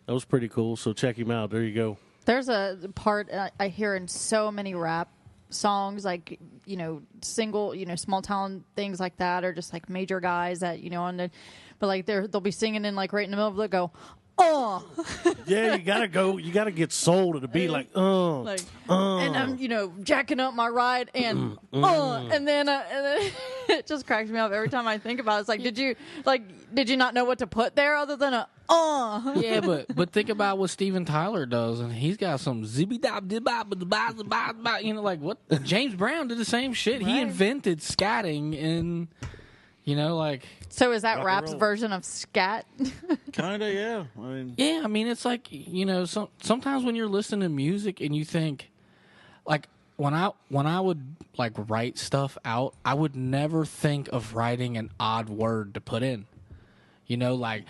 That was pretty cool. So check him out. There you go. There's a part I hear in so many rap songs, like, you know, single, you know, small town things like that, or just like major guys that, you know, but like they'll be singing in like right in the middle of it, go, Yeah, you gotta go. You gotta get soul to be like, and I'm, jacking up my ride and then it just cracks me up every time I think about it. It's like, did you not know what to put there other than a Yeah, but think about what Steven Tyler does, and he's got some zibby dop like what? James Brown did the same shit. He invented scatting, and So is that Rock and rap's roll. version of scat? Kinda, yeah. I mean, it's like sometimes when you're listening to music and you think, like when I would like write stuff out, I would never think of writing an odd word to put in. Like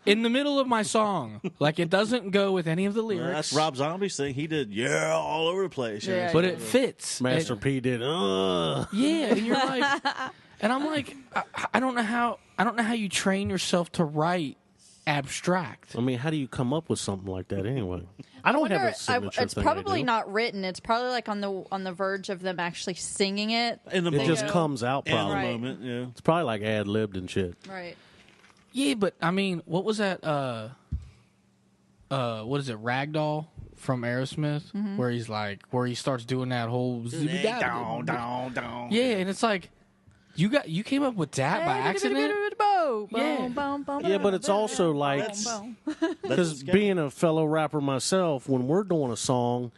in the middle of my song, like it doesn't go with any of the lyrics. That's Rob Zombie's thing. He did all over the place. But it fits. Master P did. Yeah, and you're like, and I'm like, I don't know how you train yourself to write abstract. I mean, how do you come up with something like that anyway? I don't have a signature It's thing probably I do. not written. It's probably like on the verge of them actually singing it. It just comes out In the probably. moment, yeah. It's probably like ad-libbed and shit. Right. Yeah, but I mean, what was that? What is it? Ragdoll from Aerosmith, where he starts doing that whole Down, down, down. Yeah, and it's like you came up with that by accident. Yeah, but it's also like, because being a fellow rapper myself, when we're doing a song,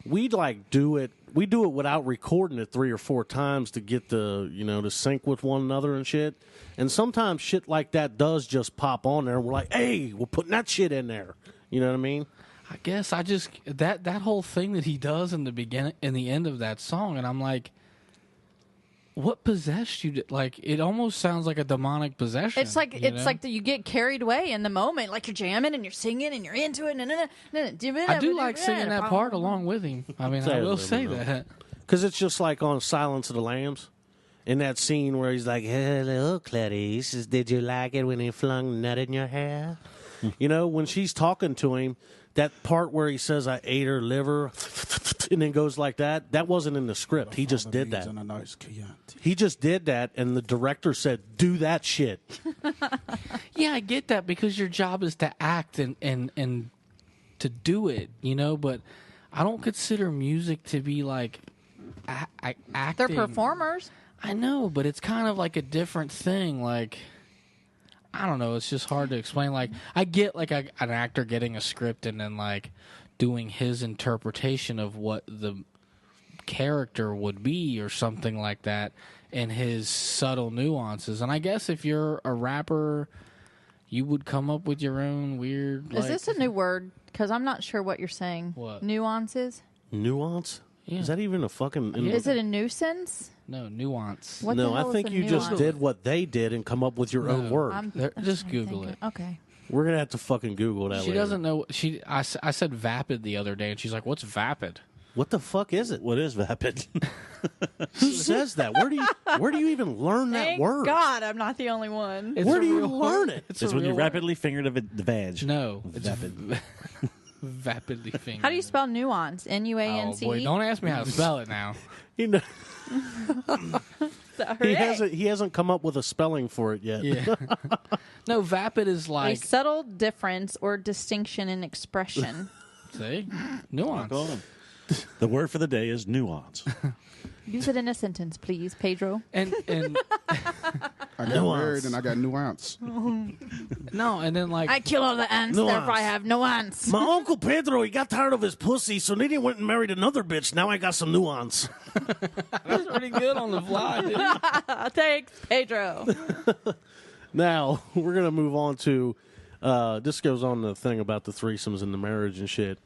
we do it without recording it 3 or 4 times to get to sync with one another and shit. And sometimes shit like that does just pop on there, and we're like, hey, we're putting that shit in there. You know what I mean? I guess I just that whole thing that he does in the beginning, in the end of that song, and I'm like, what possessed you? Like, it almost sounds like a demonic possession. It's like that you get carried away in the moment, like you're jamming and you're singing and you're into it. I do like singing that part along with him. I mean, I will say that because it's just like on Silence of the Lambs. In that scene where he's like, hello, Clarice, did you like it when he flung nut in your hair? When she's talking to him, that part where he says, I ate her liver, and then goes like that wasn't in the script. He just did that. He just did that, and the director said, do that shit. Yeah, I get that, because your job is to act and to do it, but I don't consider music to be like acting. They're performers. I know, but it's kind of like a different thing. Like, I don't know. It's just hard to explain. Like, I get like an actor getting a script and then like doing his interpretation of what the character would be or something like that, and his subtle nuances. And I guess if you're a rapper, you would come up with your own weird. Is this a new word? Because I'm not sure what you're saying. What? Nuances? Nuance? Yeah. Is that even a fucking... Is it a nuisance? No, nuance. What the no, hell I think is a you nuance? just did what they did and come up with your own word. Just Google it. Okay. We're going to have to fucking Google that She later. doesn't know. I said vapid the other day, and she's like, what's vapid? What the fuck is it? What is vapid? Who says that? Where do you even learn that Thank word? God, I'm not the only one. Where do you learn it? It's when you rapidly finger the vag. No, Vapid. Vapidly finger. How do you spell nuance? N-U-A-N-C-E? Oh boy, don't ask me how to spell it now. He hasn't come up with a spelling for it yet. Yeah. No, vapid is A like, subtle difference or distinction in expression. see, nuance. The word for the day is nuance. Use it in a sentence, please, Pedro. And I got weird and I got nuance. no, and then like I kill all the ants, Nuance. therefore I have nuance. My Uncle Pedro, he got tired of his pussy, so then he went and married another bitch. Now I got some nuance. that's pretty good on the fly, dude. Thanks, Pedro. Now, we're going to move on to, this goes on the thing about the threesomes and the marriage and shit.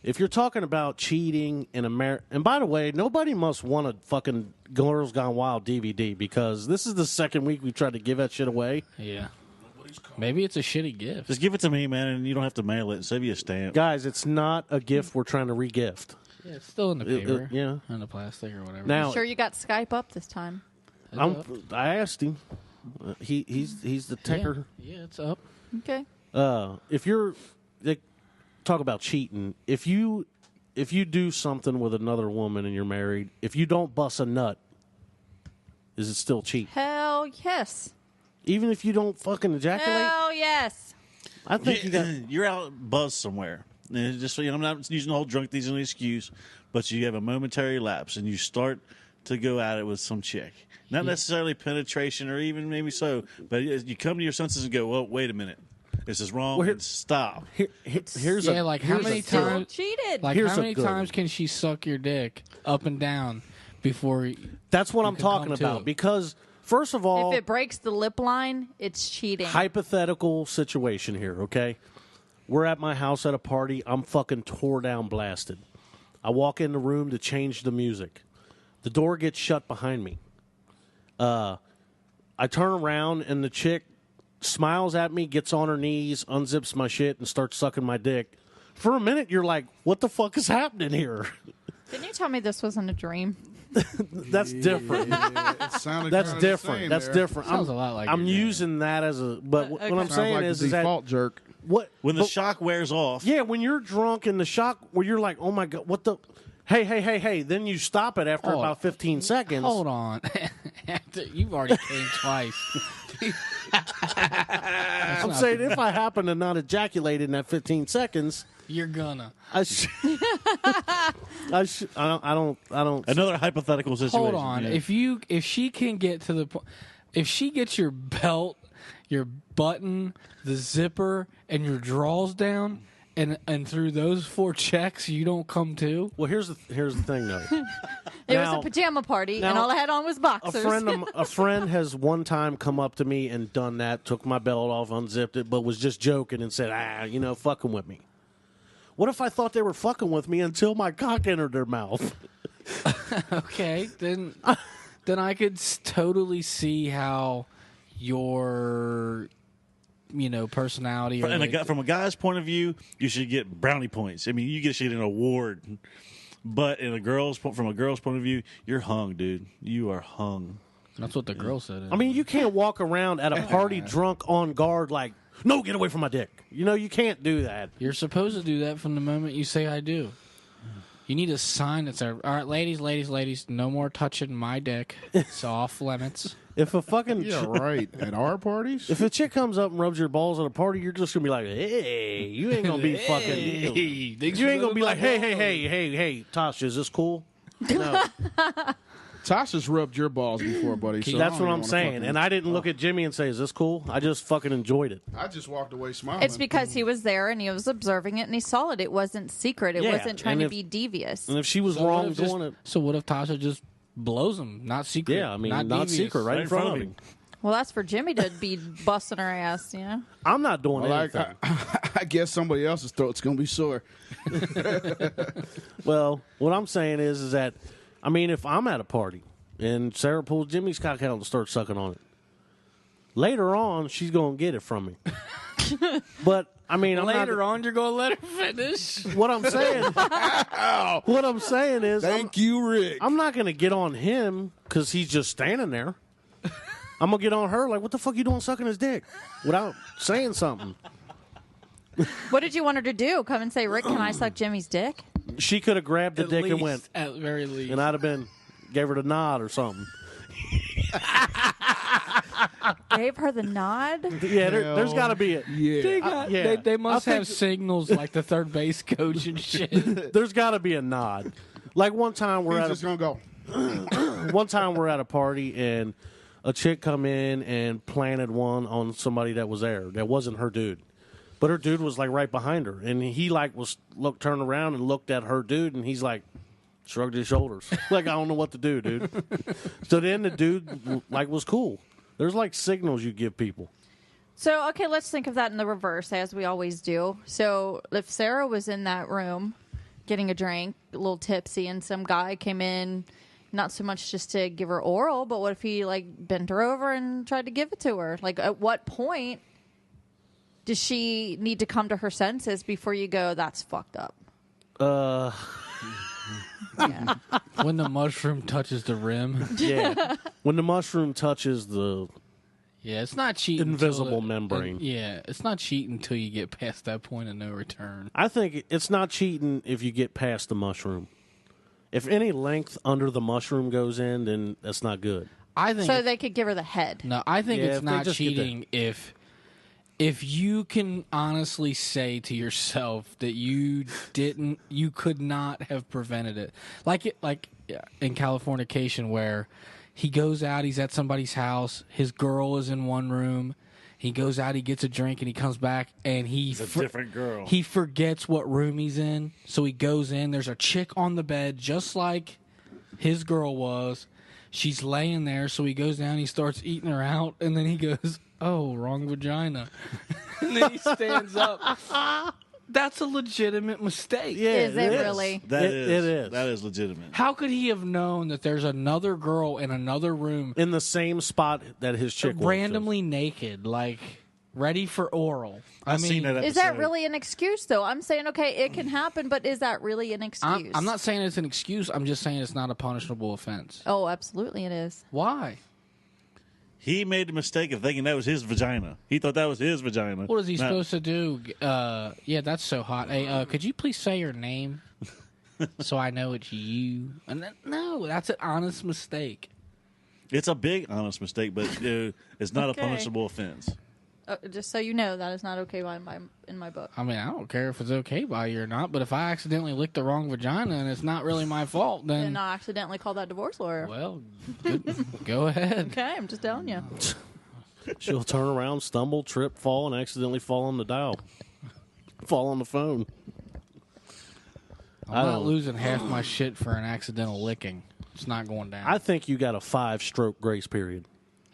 If you're talking about cheating in a marriage, and by the way, nobody must want a fucking Girls Gone Wild DVD, because this is the second week we tried to give that shit away. Yeah. Maybe it's a shitty gift. Just give it to me, man, and you don't have to mail it. Save you a stamp. Guys, it's not a gift we're trying to re-gift. Yeah, it's still in the paper. Yeah. In the plastic or whatever. Now, Sure you got Skype up this time. I asked him. He's the taker. Yeah, it's up. Okay. If you're talk about cheating, if you do something with another woman and you're married, if you don't bust a nut, is it still cheat? Hell yes. Even if you don't fucking ejaculate? Hell yes. I think you're out buzzed somewhere. And just I'm not using the whole drunk these as an excuse, but you have a momentary lapse and you start to go at it with some chick. Not necessarily penetration or even maybe so, but you come to your senses and go, "Well, wait a minute, this is wrong." And stop. Here's how many times cheated? Like how many times can she suck your dick up and down before? That's what you I'm can talking come to about. it? Because first of all, If it breaks the lip line, it's cheating. hypothetical situation here, okay? We're at my house at a party. I'm fucking tore down blasted. I walk in the room to change the music. The door gets shut behind me. I turn around and the chick smiles at me, gets on her knees, unzips my shit, and starts sucking my dick. For a minute, you're like, what the fuck is happening here? Didn't you tell me this wasn't a dream? That's different. It sounded That's kinda the different. same That's there. different. Sounds a lot like I'm your dad. using that as a. But what I'm Sounds saying like is the that default jerk. what When the but- shock wears off, Yeah, when you're drunk and the shock, where you're like, oh my god, what the. Hey. Then you stop it after Oh, about 15 seconds. Hold on. You've already came twice. I'm saying if I happen to not ejaculate in that 15 seconds, You're gonna. I don't. another hypothetical situation. Hold on. Yeah. If she can get to the point, if she gets your belt, your button, the zipper, and your drawers down, and through those 4 checks, you don't come to. Well, here's the thing though. It was a pajama party, and all I had on was boxers. A friend has one time come up to me and done that, took my belt off, unzipped it, but was just joking and said, fucking with me. What if I thought they were fucking with me until my cock entered their mouth? Okay, then I could totally see how your personality. From a guy's point of view, you should get brownie points. I mean, you should get an award. But from a girl's point of view, you're hung, dude. You are hung. That's what the girl said. I mean, you can't walk around at a party drunk on guard like, no, get away from my dick. You can't do that. You're supposed to do that from the moment you say I do. You need a sign that says, all right, ladies, no more touching my dick. It's off limits. If a fucking Yeah, right. At our parties? if a chick comes up and rubs your balls at a party, you're just gonna be like, hey, you ain't gonna be fucking. You ain't gonna be like, hey, Tasha, is this cool? No. Tasha's rubbed your balls before, buddy. So That's I don't what even I'm wanna saying. fucking- And I didn't look at Jimmy and say, is this cool? I just fucking enjoyed it. I just walked away smiling. It's because he was there and he was observing it and he saw it. It wasn't secret. It Yeah, wasn't trying and to if- be devious. And if she was wrong doing it, So what if Tasha just blows him? Not secret. yeah, I mean, not devious. secret, right in front of him. Well, that's for Jimmy to be busting her ass, I'm not doing Well, anything. I guess somebody else's throat's going to be sore. Well, what I'm saying is that, I mean, if I'm at a party and Sarah pulls Jimmy's cock out and starts sucking on it, later on she's going to get it from me. But I mean, Later on, you're going to let her finish. What I'm saying, is, Thank you, Rick. I'm not going to get on him because he's just standing there. I'm going to get on her like, what the fuck you doing sucking his dick? Without saying something. What did you want her to do? Come and say, Rick, can I suck Jimmy's dick? She could have grabbed the dick and went. At very least. And I'd have gave her the nod or something. Gave her the nod? Yeah, there's got to be a. Yeah. They must I have think- signals like the third base coach and shit. There's got to be a nod. Like one time He's just going to go. one time we're at a party and a chick come in and planted one on somebody that was there. That wasn't her dude. But her dude was like right behind her, and he like turned around and looked at her dude, and he's like shrugged his shoulders, like I don't know what to do, dude. So then the dude like was cool. There's like signals you give people. So, okay, let's think of that in the reverse, as we always do. So, if Sarah was in that room getting a drink, a little tipsy, and some guy came in, not so much just to give her oral, but what if he like bent her over and tried to give it to her? Like, at what point does she need to come to her senses before you go, that's fucked up? Yeah. When the mushroom touches the rim. Yeah. When the mushroom touches the Yeah, it's not cheating. invisible until membrane. Yeah, it's not cheating until you get past that point of no return. I think it's not cheating if you get past the mushroom. If any length under the mushroom goes in, then that's not good. I think so they could give her the head. No, I think Yeah, it's if they not just get cheating if you can honestly say to yourself that you could not have prevented it. Like in Californication, where he goes out, he's at somebody's house, his girl is in one room, he goes out, he gets a drink, and he comes back, and It's a different girl. He forgets what room he's in, so he goes in. There's a chick on the bed, just like his girl was. She's laying there, so he goes down, he starts eating her out, and then he goes, "Oh, wrong vagina." And then he stands up. That's a legitimate mistake. Yeah, Is it really? It is. That is legitimate. How could he have known that there's another girl in another room in the same spot that his chick was. randomly naked, like ready for oral? I've seen that Is that episode. really an excuse, though? I'm saying, okay, it can happen, but is that really an excuse? I'm not saying it's an excuse. I'm just saying it's not a punishable offense. Oh, absolutely it is. Why? He made the mistake of thinking that was his vagina. He thought that was his vagina. What is he Not- supposed to do? Yeah, that's so hot. Hey, could you please say your name so I know it's you? And no, that's an honest mistake. It's a big, honest mistake, but it's not Okay. a punishable offense. Just so you know, that is not okay in my book. I mean, I don't care if it's okay by you or not, but if I accidentally licked the wrong vagina and it's not really my fault, And then not accidentally call that divorce lawyer. well, go ahead. Okay, I'm just telling you. She'll turn around, stumble, trip, fall, and accidentally fall on the dial. Fall on the phone. I'm not losing half my shit for an accidental licking. It's not going down. I think you got a 5-stroke grace period.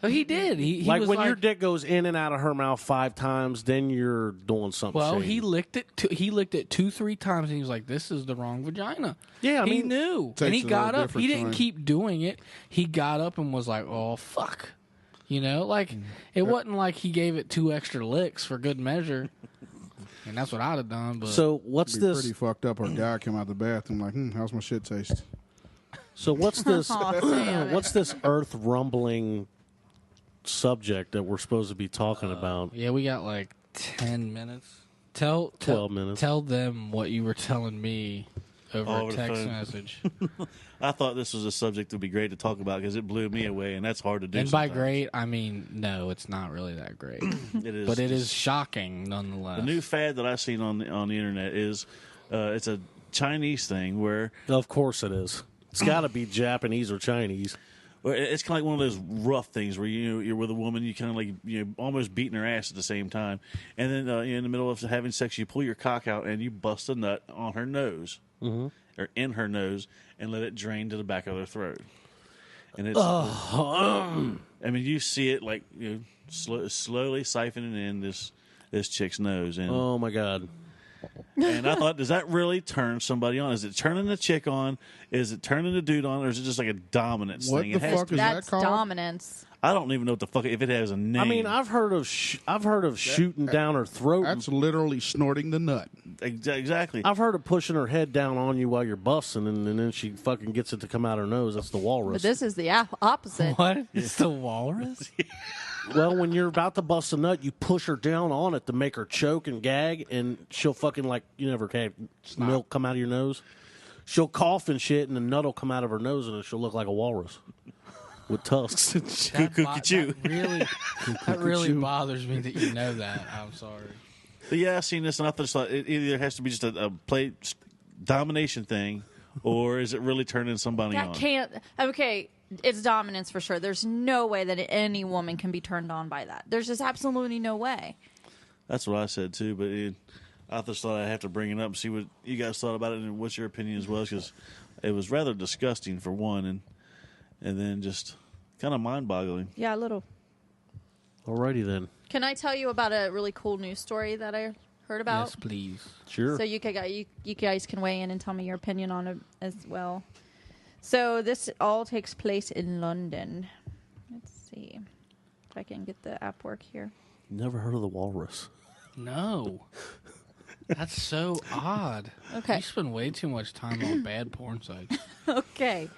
Oh, he did. He like was when your dick goes in and out of her mouth 5 times, then you're doing something. Well, shady. he licked it. He licked it 2-3 times, and he was like, "This is the wrong vagina." Yeah, I he mean, knew, takes and he a got little up. He different didn't time. keep doing it. He got up and was like, "Oh fuck," you know, like it wasn't like he gave it 2 extra licks for good measure. And that's what I'd have done. But So what's It'd be this? pretty fucked up. Her guy came out the bathroom like, how's my shit taste? So what's this? Aw, damn it. What's this earth rumbling subject that we're supposed to be talking about? yeah, we got like 10 minutes. Tell 12 minutes. Tell them what you were telling me over Over a the text phone. message. I thought this was a subject that would be great to talk about because it blew me away, and that's hard to do. And by sometimes. great, I mean no, it's not really that great. It is, But it is shocking nonetheless. The new fad that I've seen on the internet is it's a Chinese thing where Of course it is. It's got to be Japanese or Chinese. where it's kind of like one of those rough things where you're with a woman, you kind of like almost beating her ass at the same time, and then in the middle of having sex, you pull your cock out and you bust a nut on her nose or in her nose and let it drain to the back of her throat. And it's I mean you see it like slowly siphoning in this chick's nose, and Oh my God. and I thought, does that really turn somebody on? Is it turning the chick on? Is it turning the dude on? Or is it just like a dominance What thing? the It has fuck to- is that That's called? dominance. I don't even know what the fuck if it has a name. I mean, I've heard of shooting down her throat. That's literally snorting the nut. Exactly. I've heard of pushing her head down on you while you're busting, and then she fucking gets it to come out her nose. That's the But walrus. this is the opposite. What? It's the walrus? Well, when you're about to bust a nut, you push her down on it to make her choke and gag, and she'll fucking like you never had milk come out of your nose. She'll cough and shit, and the nut will come out of her nose, and she'll look like a walrus with tusks and shit. That really bothers me that you know that. I'm sorry. But yeah, I've seen this, and I just thought it either has to be just a play domination thing, or is it really turning somebody That on? can't. Okay, it's dominance for sure. There's no way that any woman can be turned on by that. There's just absolutely no way. That's what I said too. But I just thought I'd have to bring it up and see what you guys thought about it and what's your opinion as well, because it was rather disgusting for one, and then just kind of mind-boggling. Yeah, a little. Alrighty then. Can I tell you about a really cool news story that I heard about? Yes, please. Sure. So you guys can weigh in and tell me your opinion on it as well. So this all takes place in London. Let's see if I can get the app work here. Never heard of the walrus. No. That's so odd. Okay. You spend way too much time on bad porn sites. Okay.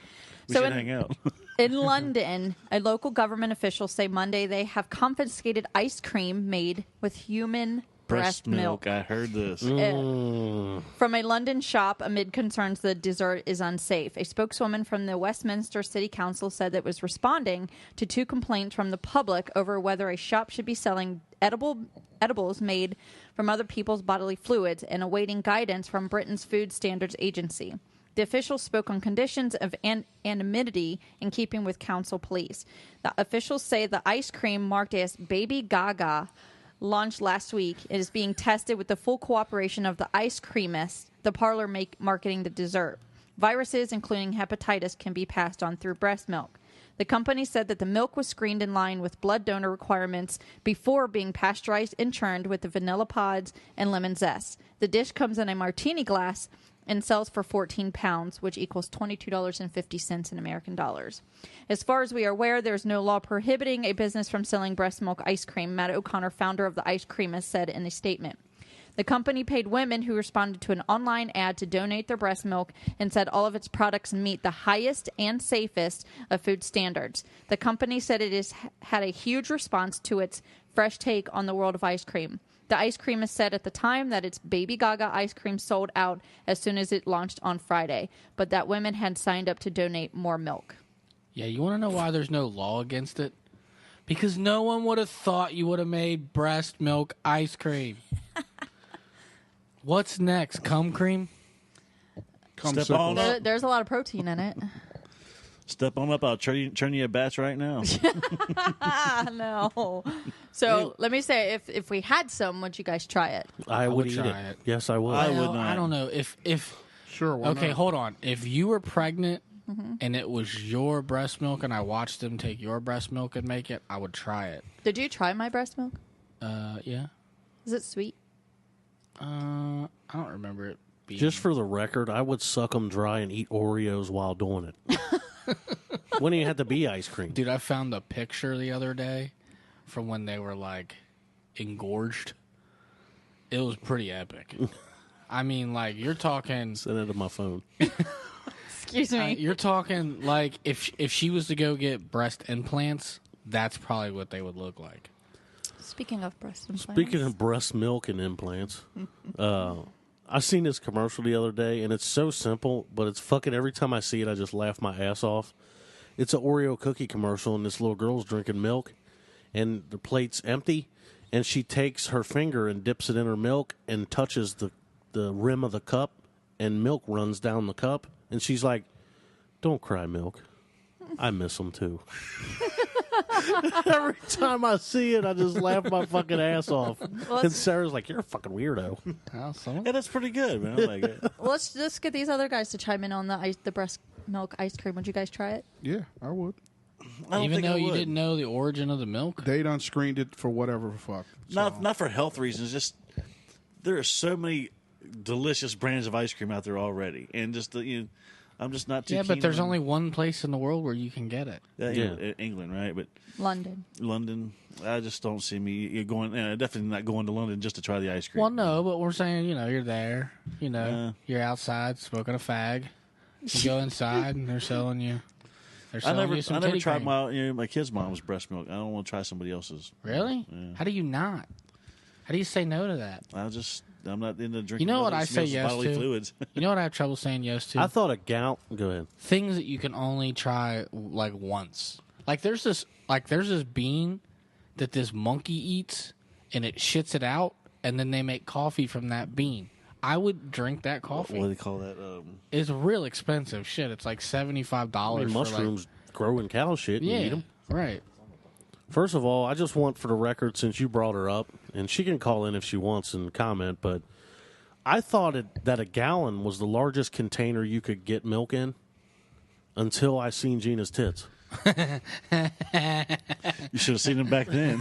We So should in- hang out. In London, a local government official say Monday they have confiscated ice cream made with human breast milk. I heard this. From a London shop, amid concerns the dessert is unsafe. A spokeswoman from the Westminster City Council said that it was responding to 2 complaints from the public over whether a shop should be selling edibles made from other people's bodily fluids and awaiting guidance from Britain's Food Standards Agency. The officials spoke on conditions of anonymity in keeping with council police. The officials say the ice cream marked as Baby Gaga launched last week. It is being tested with the full cooperation of the ice creamist, the parlor marketing the dessert. Viruses, including hepatitis, can be passed on through breast milk. The company said that the milk was screened in line with blood donor requirements before being pasteurized and churned with the vanilla pods and lemon zest. The dish comes in a martini glass and sells for £14, which equals $22.50 in American dollars. As far as we are aware, there's no law prohibiting a business from selling breast milk ice cream, Matt O'Connor, founder of the Ice Creamist, said in a statement. The company paid women who responded to an online ad to donate their breast milk and said all of its products meet the highest and safest of food standards. The company said it has had a huge response to its fresh take on the world of ice cream. The ice creamist said at the time that its Baby Gaga ice cream sold out as soon as it launched on Friday, but that women had signed up to donate more milk. Yeah, you want to know why there's no law against it? Because no one would have thought you would have made breast milk ice cream. What's next? Cum cream? Step on up. There's a lot of protein in it. Step on up. I'll churn you a batch right now. No. So let me say, if we had some, would you guys try it? I would eat try it. Yes, I would. I would not. I don't know if Sure. Why okay, not? hold on. If you were pregnant and it was your breast milk, and I watched them take your breast milk and make it, I would try it. Did you try my breast milk? Yeah. Is it sweet? I don't remember it being. Just for the record, I would suck them dry and eat Oreos while doing it. Wouldn't even have to be ice cream. Dude, I found a picture the other day from when they were like engorged. It was pretty epic. I mean, like, you're talking. Send it to my phone. Excuse me. You're talking like if she was to go get breast implants, that's probably what they would look like. Speaking of breast implants. Speaking of breast milk and implants, I seen this commercial the other day, and it's so simple, but it's fucking every time I see it, I just laugh my ass off. It's an Oreo cookie commercial, and this little girl's drinking milk, and the plate's empty, and she takes her finger and dips it in her milk and touches the rim of the cup, and milk runs down the cup, and she's like, "Don't cry, milk. I miss them too." Every time I see it, I just laugh my fucking ass off. Well, And Sarah's like, "You're a fucking weirdo." Yeah, that's pretty good, man. I like it. Let's just get these other guys to chime in on the breast milk ice cream. Would you guys try it? Yeah, I would. Even though you didn't know the origin of the milk? They done screened it for whatever the fuck. Not for health reasons. Just there are so many delicious brands of ice cream out there already, and just I'm just not too. Yeah, keen but there's on- only one place in the world where you can get it. Yeah. England, right? But London. I just don't see me you're going. Definitely not going to London just to try the ice cream. Well, no, but we're saying, you're there. You're outside smoking a fag. You go inside and they're selling you. They're I selling you some never titty tried cream. my kid's mom's breast milk. I don't want to try somebody else's. Really? Yeah. How do you not? How do you say no to that? I'm not into drinking. You know what I somebody say else's yes bodily to? fluids. You know what I have trouble saying yes to? I thought a gout. Go ahead. Things that you can only try like once. Like there's this bean that this monkey eats and it shits it out, and then they make coffee from that bean. I would drink that coffee. What do they call that? It's real expensive shit. It's like $75. I mean, mushrooms grow in cow shit. And you eat them. Right. First of all, I just want for the record, since you brought her up, and she can call in if she wants and comment, but I thought that a gallon was the largest container you could get milk in until I seen Gina's tits. You should have seen them back then.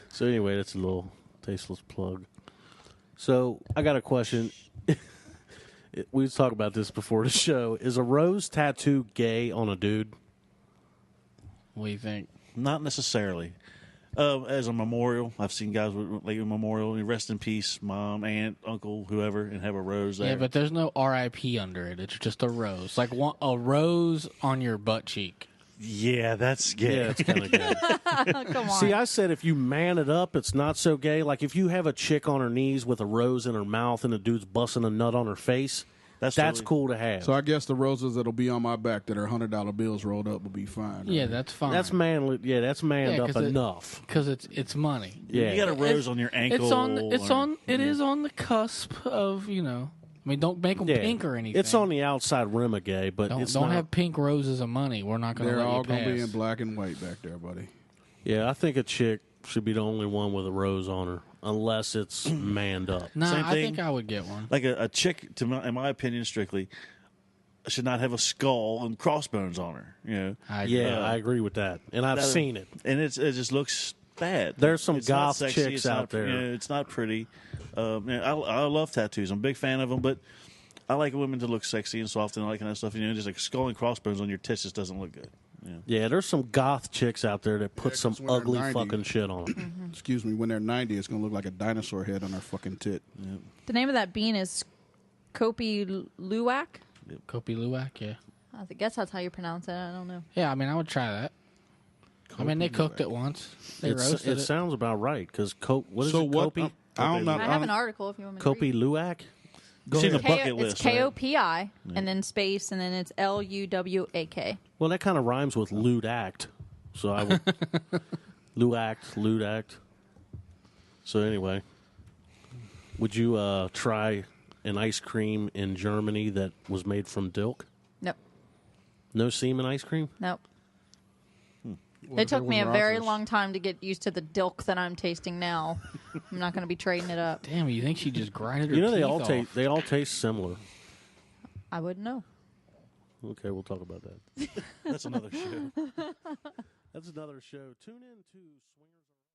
So anyway, that's a little tasteless plug. So I got a question. We was talking about this before the show. Is a rose tattoo gay on a dude? What do you think? Not necessarily. As a memorial, I've seen guys with like a memorial. Rest in peace, mom, aunt, uncle, whoever, and have a rose there. Yeah, but there's no RIP under it. It's just a rose. Like a rose on your butt cheek. Yeah, that's gay. Yeah, it's kind of gay. Come on. See, I said if you man it up, it's not so gay. Like if you have a chick on her knees with a rose in her mouth and a dude's busting a nut on her face, that's really cool to have. So I guess the roses that'll be on my back that are $100 bills rolled up will be fine. Yeah, right? that's fine. That's manly. Yeah, that's manned up 'cause enough. Because it's money. Yeah. You got a rose on your ankle. It is on the cusp of, you know. I mean, don't make them Yeah. pink or anything. It's on the outside rim of gay, but Don't, it's don't not. have pink roses of money. We're not going to They're let all you going to be pass. in black and white back there, buddy. Yeah, I think a chick should be the only one with a rose on her, unless it's manned up. Nah, Same I thing. think I would get one. Like a chick, in my opinion, strictly, should not have a skull and crossbones on her. You know. I agree with that, and I've seen it. And it just looks bad. There's some It's not goth sexy, chicks it's out not, there. you know, it's not pretty. I love tattoos. I'm a big fan of them, but I like women to look sexy and soft and all that kind of stuff. You know, just like skull and crossbones on your tits just doesn't look good. Yeah, there's some goth chicks out there that put some when they're ugly 90. fucking shit on them. Excuse me, when they're 90, it's going to look like a dinosaur head on their fucking tit. The name of that bean is Kopi Luwak. Kopi Luwak, yeah. I guess that's how you pronounce it. I don't know. Yeah, I mean, I would try that. I mean, they cooked it once. They roasted It sounds about right, because what is So it, what- Kopi? I don't know. I have an article if you want me to read. Kopi Luwak? Go Seen ahead. the bucket list, It's Kopi and then space and then it's Luwak. Well, that kind of rhymes with lewd act. So I would... lewd act. So anyway, would you try an ice cream in Germany that was made from dilk? Nope. No semen ice cream? Nope. What It if took it me a was very Rogers? long time to get used to the dilk that I'm tasting now. I'm not going to be trading it up. Damn, you think she just grinded her You know teeth they all off? taste. They all taste similar. I wouldn't know. Okay, we'll talk about that. That's another show. That's another show. Tune in to Swingers.